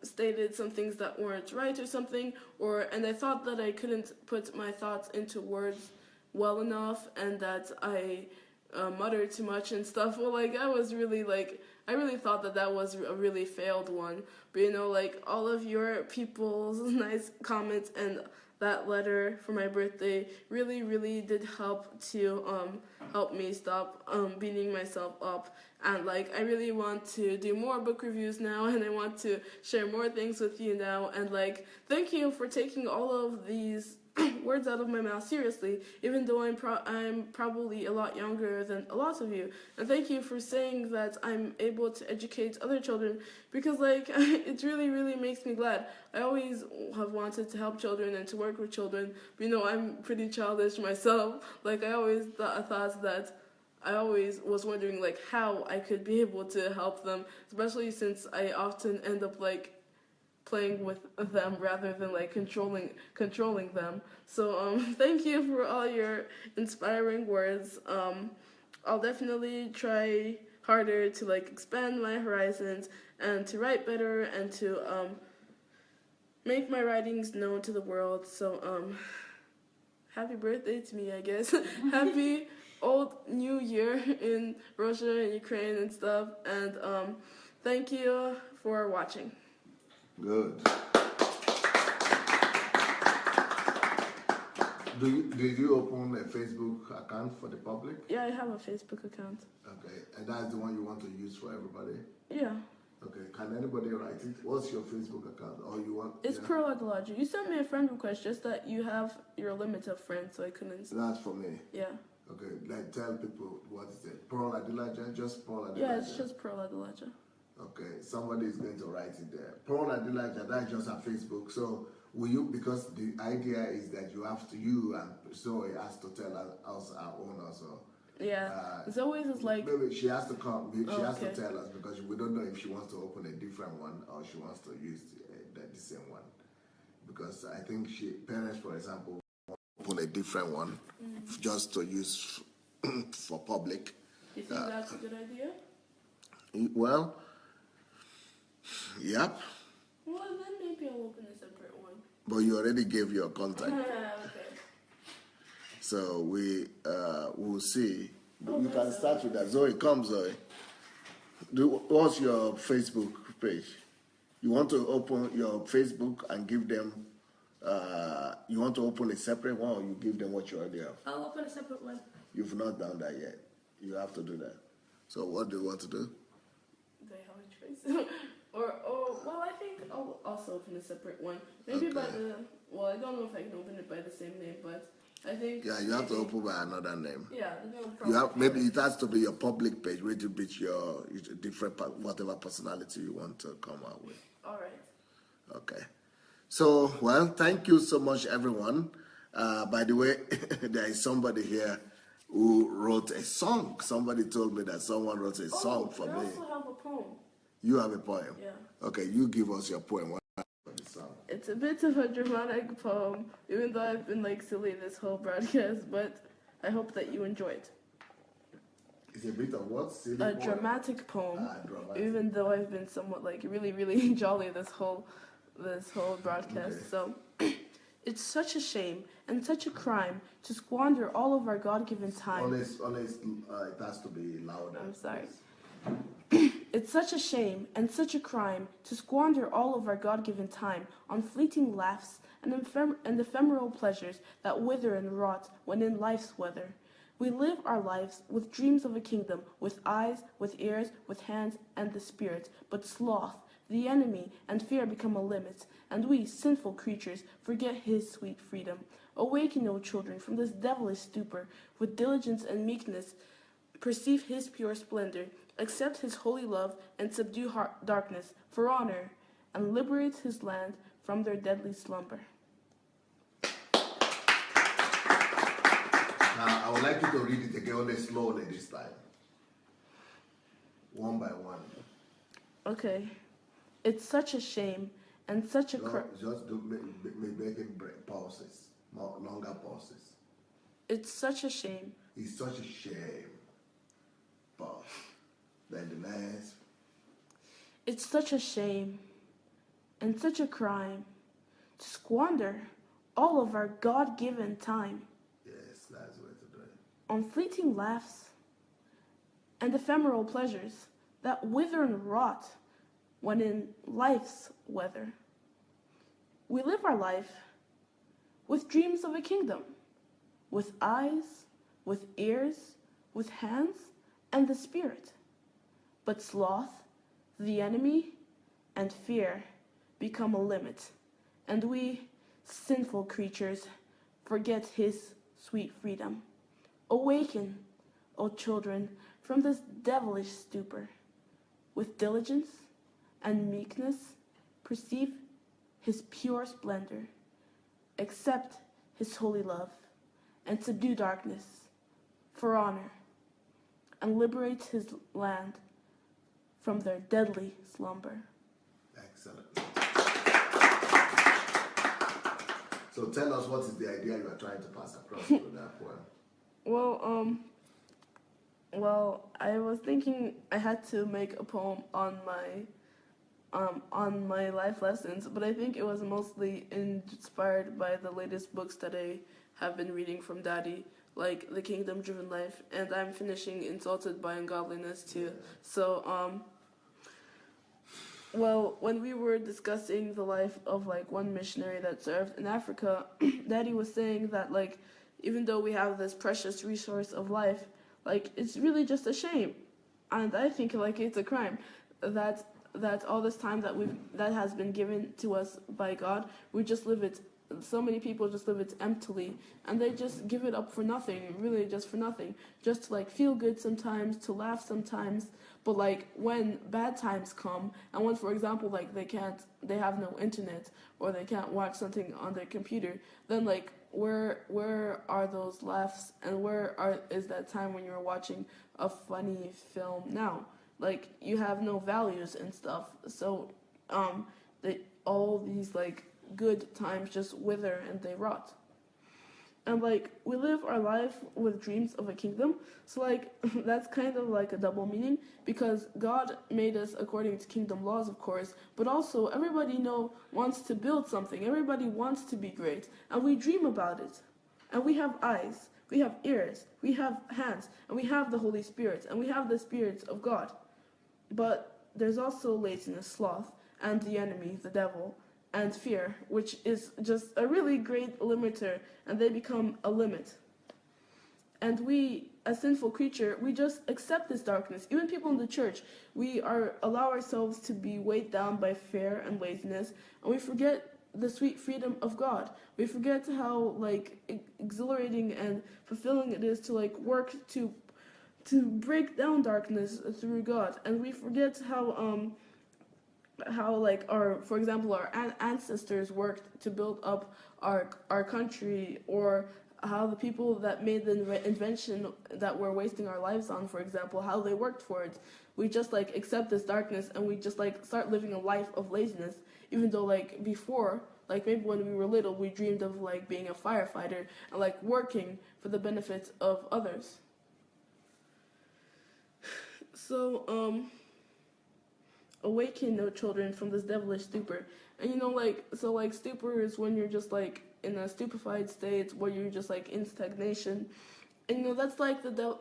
stated some things that weren't right or something, and I thought that I couldn't put my thoughts into words well enough, and that I muttered too much and stuff. Well, like, I really thought that was a really failed one. But like, all of your people's nice comments and that letter for my birthday really, really did help to help me stop beating myself up. And like, I really want to do more book reviews now, and I want to share more things with you now. And like, thank you for taking all of these words out of my mouth seriously, even though I'm probably a lot younger than a lot of you. And thank you for saying that I'm able to educate other children, because like, it really, really makes me glad. I always have wanted to help children and to work with children, but I'm pretty childish myself. Like, I always thought that I always was wondering like how I could be able to help them, especially since I often end up like playing with them rather than like controlling them. So thank you for all your inspiring words. I'll definitely try harder to like expand my horizons and to write better and to make my writings known to the world. So happy birthday to me, I guess. Happy old new year in Russia and Ukraine and stuff. And thank you for watching. Good. Did you open a Facebook account for the public? Yeah, I have a Facebook account. Okay, and that's the one you want to use for everybody? Yeah. Okay, can anybody write it? What's your Facebook account? Or you want? It's Adelajah. You sent me a friend request, just that you have your limit of friends, so I couldn't. That's for me? Yeah. Okay, like tell people what is it? Adelajah? Just Adelajah? Yeah, it's just Adelajah. Okay, somebody is going to write it there. Adelajah, that's just on Facebook. So will you, because the idea is that you and Zoe has to tell us our own also. Yeah, Zoe's is like... Maybe she has to come, she has okay. to tell us, because we don't know if she wants to open a different one or she wants to use the same one. Because I think parents, for example, open a different one just to use for public. You think that's a good idea? Well, yep. Well, then maybe I'll open a separate one. But you already gave your contact. Okay. So we'll see. You can start with that. Zoe, come, Zoe. What's your Facebook page? You want to open your Facebook and give them, you want to open a separate one, or you give them what you already have? I'll open a separate one. You've not done that yet. You have to do that. So what do you want to do? Do I have a choice? Well, I think I'll also open a separate one. Maybe by I don't know if I can open it by the same name, but I think... Yeah, you have to open by another name. Yeah, no problem. Maybe it has to be your public page, where you beat your different, whatever personality you want to come out with. All right. Okay. So, well, thank you so much, everyone. By the way, there is somebody here who wrote a song. Somebody told me that someone wrote a song for I me. also have a poem. You have a poem? Yeah. Okay, you give us your poem. What is the song? It's a bit of a dramatic poem, even though I've been like silly this whole broadcast, but I hope that you enjoy it. It's a bit of what? Silly A poem? dramatic poem, Dramatic. even though I've been somewhat like really, really jolly this whole broadcast. Okay. So it's such a shame and such a crime to squander all of our God-given time. Honest, it has to be louder. I'm sorry. Yes. It's such a shame and such a crime to squander all of our God-given time on fleeting laughs and ephemeral pleasures that wither and rot when in life's weather. We live our lives with dreams of a kingdom, with eyes, with ears, with hands, and the spirit. But sloth, the enemy, and fear become a limit, and we, sinful creatures, forget his sweet freedom. Awaken, O children, from this devilish stupor, with diligence and meekness, perceive his pure splendor, accept his holy love, and subdue darkness for honor, and liberate his land from their deadly slumber. Now, I would like you to read it again only slowly this time. One by one. Okay. It's such a shame and such a crime. Just do making pauses, more longer pauses. It's such a shame. It's such a shame. Pause. Then the next. It's such a shame and such a crime to squander all of our God-given time Yes, that's the way to do it. on fleeting laughs and ephemeral pleasures that wither and rot when in life's weather. We live our life with dreams of a kingdom, with eyes, with ears, with hands, and the spirit. But sloth, the enemy, and fear become a limit, and we, sinful creatures, forget his sweet freedom. Awaken, O children, from this devilish stupor. With diligence and meekness, perceive his pure splendor, accept his holy love, and subdue darkness for honor, and liberate his land from their deadly slumber. Excellent. So tell us what is the idea you are trying to pass across through that poem. Well, I was thinking I had to make a poem on my life lessons, but I think it was mostly inspired by the latest books that I have been reading from Daddy, like The Kingdom Driven Life, and I'm finishing Insulted by Ungodliness too. So, well, when we were discussing the life of like one missionary that served in Africa, Daddy was saying that like even though we have this precious resource of life, like it's really just a shame, and I think like it's a crime that all this time that has been given to us by God, we just live it. So many people just live it emptily, and they just give it up for nothing, really just for nothing, just to like feel good sometimes, to laugh sometimes. But like when bad times come, and when, for example, like they have no internet, or they can't watch something on their computer, then like where are those laughs, and is that time when you're watching a funny film now? Like you have no values and stuff. So all these like good times just wither and they rot. And like we live our life with dreams of a kingdom, so like that's kind of like a double meaning, because God made us according to kingdom laws, of course, but also everybody wants to build something, everybody wants to be great, and we dream about it. And we have eyes, we have ears, we have hands, and we have the Holy Spirit, and we have the Spirit of God. But there's also laziness, sloth, and the enemy, the devil, and fear, which is just a really great limiter, and they become a limit. And we, as sinful creature, we just accept this darkness. Even people in the church, we allow ourselves to be weighed down by fear and laziness, and we forget the sweet freedom of God. We forget how like exhilarating and fulfilling it is to like work to break down darkness through God, and we forget how like for example our ancestors worked to build up our country, or how the people that made the invention that we're wasting our lives on, for example, how they worked for it. We just like accept this darkness and we just like start living a life of laziness, even though like before, like maybe when we were little, we dreamed of like being a firefighter and like working for the benefit of others. So, awaken, no children, from this devilish stupor. And you know, like, so like stupor is when you're just like in a stupefied state where you're just like in stagnation. And you know, that's like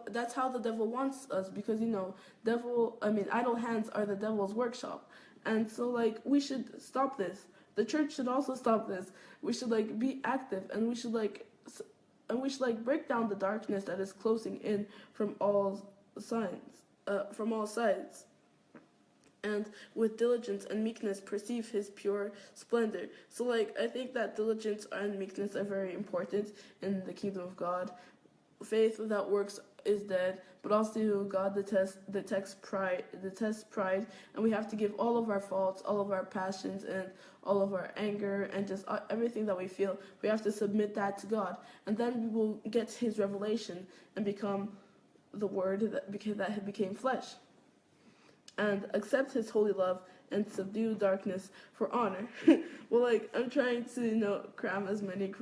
that's how the devil wants us, because you know, idle hands are the devil's workshop. And so like we should stop this. The church should also stop this. We should like be active, and we should like break down the darkness that is closing in from all sides, and with diligence and meekness perceive his pure splendor. So like I think that diligence and meekness are very important in the kingdom of God. Faith without works is dead, but also God detests pride, and we have to give all of our faults, all of our passions, and all of our anger, and just everything that we feel. We have to submit that to God, and then we will get His revelation and become the Word that became flesh, and accept His holy love and subdue darkness for honor. Well, like, I'm trying to, you know, cram as many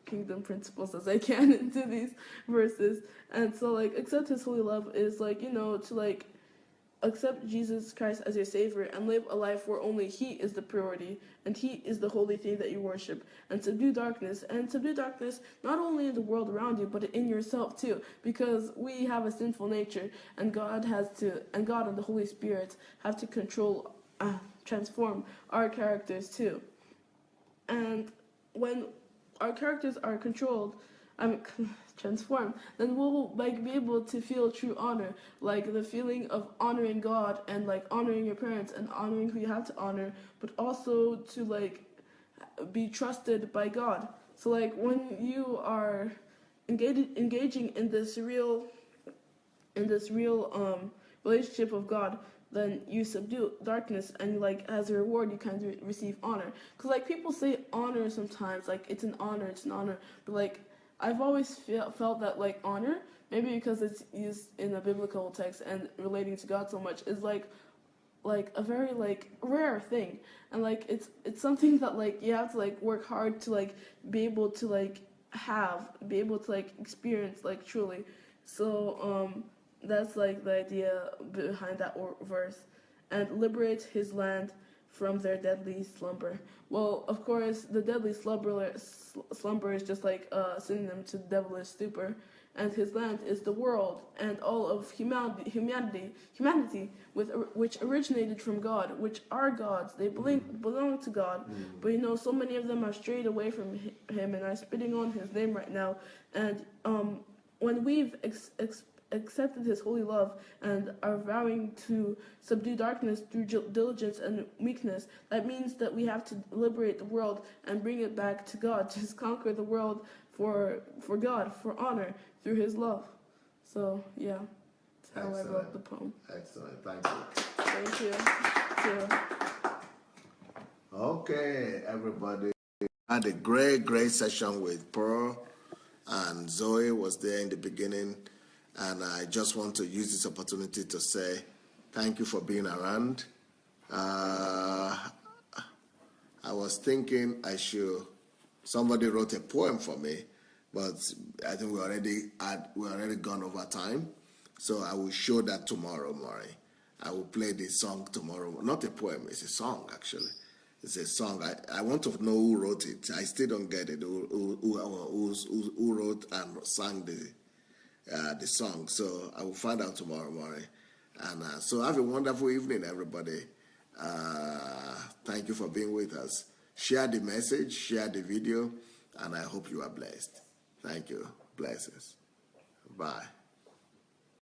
kingdom principles as I can into these verses. And so, like, accept His holy love is, like, you know, to, like, accept Jesus Christ as your Savior and live a life where only He is the priority and He is the holy thing that you worship, and subdue darkness. And subdue darkness not only in the world around you, but in yourself too, because we have a sinful nature, and God and the Holy Spirit have to transform our characters too. And when our characters are transformed, then we'll like be able to feel true honor, like the feeling of honoring God and like honoring your parents and honoring who you have to honor, but also to like be trusted by God. So like when you are engaging in this real relationship of God, then you subdue darkness, and like as a reward you kind of receive honor. Because like people say honor sometimes, like it's an honor, but like I've always felt that like honor, maybe because it's used in a biblical text and relating to God so much, is like a very like rare thing, and like it's something that like you have to like work hard to like be able to like experience like truly. So that's like the idea behind that verse. And liberate his land from their deadly slumber. Well, of course, the deadly slumber is just like a synonym to devilish stupor. And his land is the world and all of humanity, which originated from God, which are gods. They belong to God. But you know, so many of them are strayed away from Him and are spitting on His name right now. And when we've accepted His holy love and are vowing to subdue darkness through diligence and meekness, that means that we have to liberate the world and bring it back to God, just conquer the world for God, for honor, through His love. So yeah, that's how I wrote the poem. Excellent, thank you. Thank you. Okay, everybody. I had a great session with Pearl, and Zoe was there in the beginning. And I just want to use this opportunity to say thank you for being around. I was thinking somebody wrote a poem for me, but I think we already gone over time. So I will show that tomorrow morning. I will play this song tomorrow. Not a poem, it's a song actually. It's a song. I want to know who wrote it. I still don't get it. Who wrote and sang the song. So I will find out tomorrow morning. And so have a wonderful evening, everybody. Thank you for being with us. Share the message, share the video, and I hope you are blessed. Thank you. Blessings. Bye.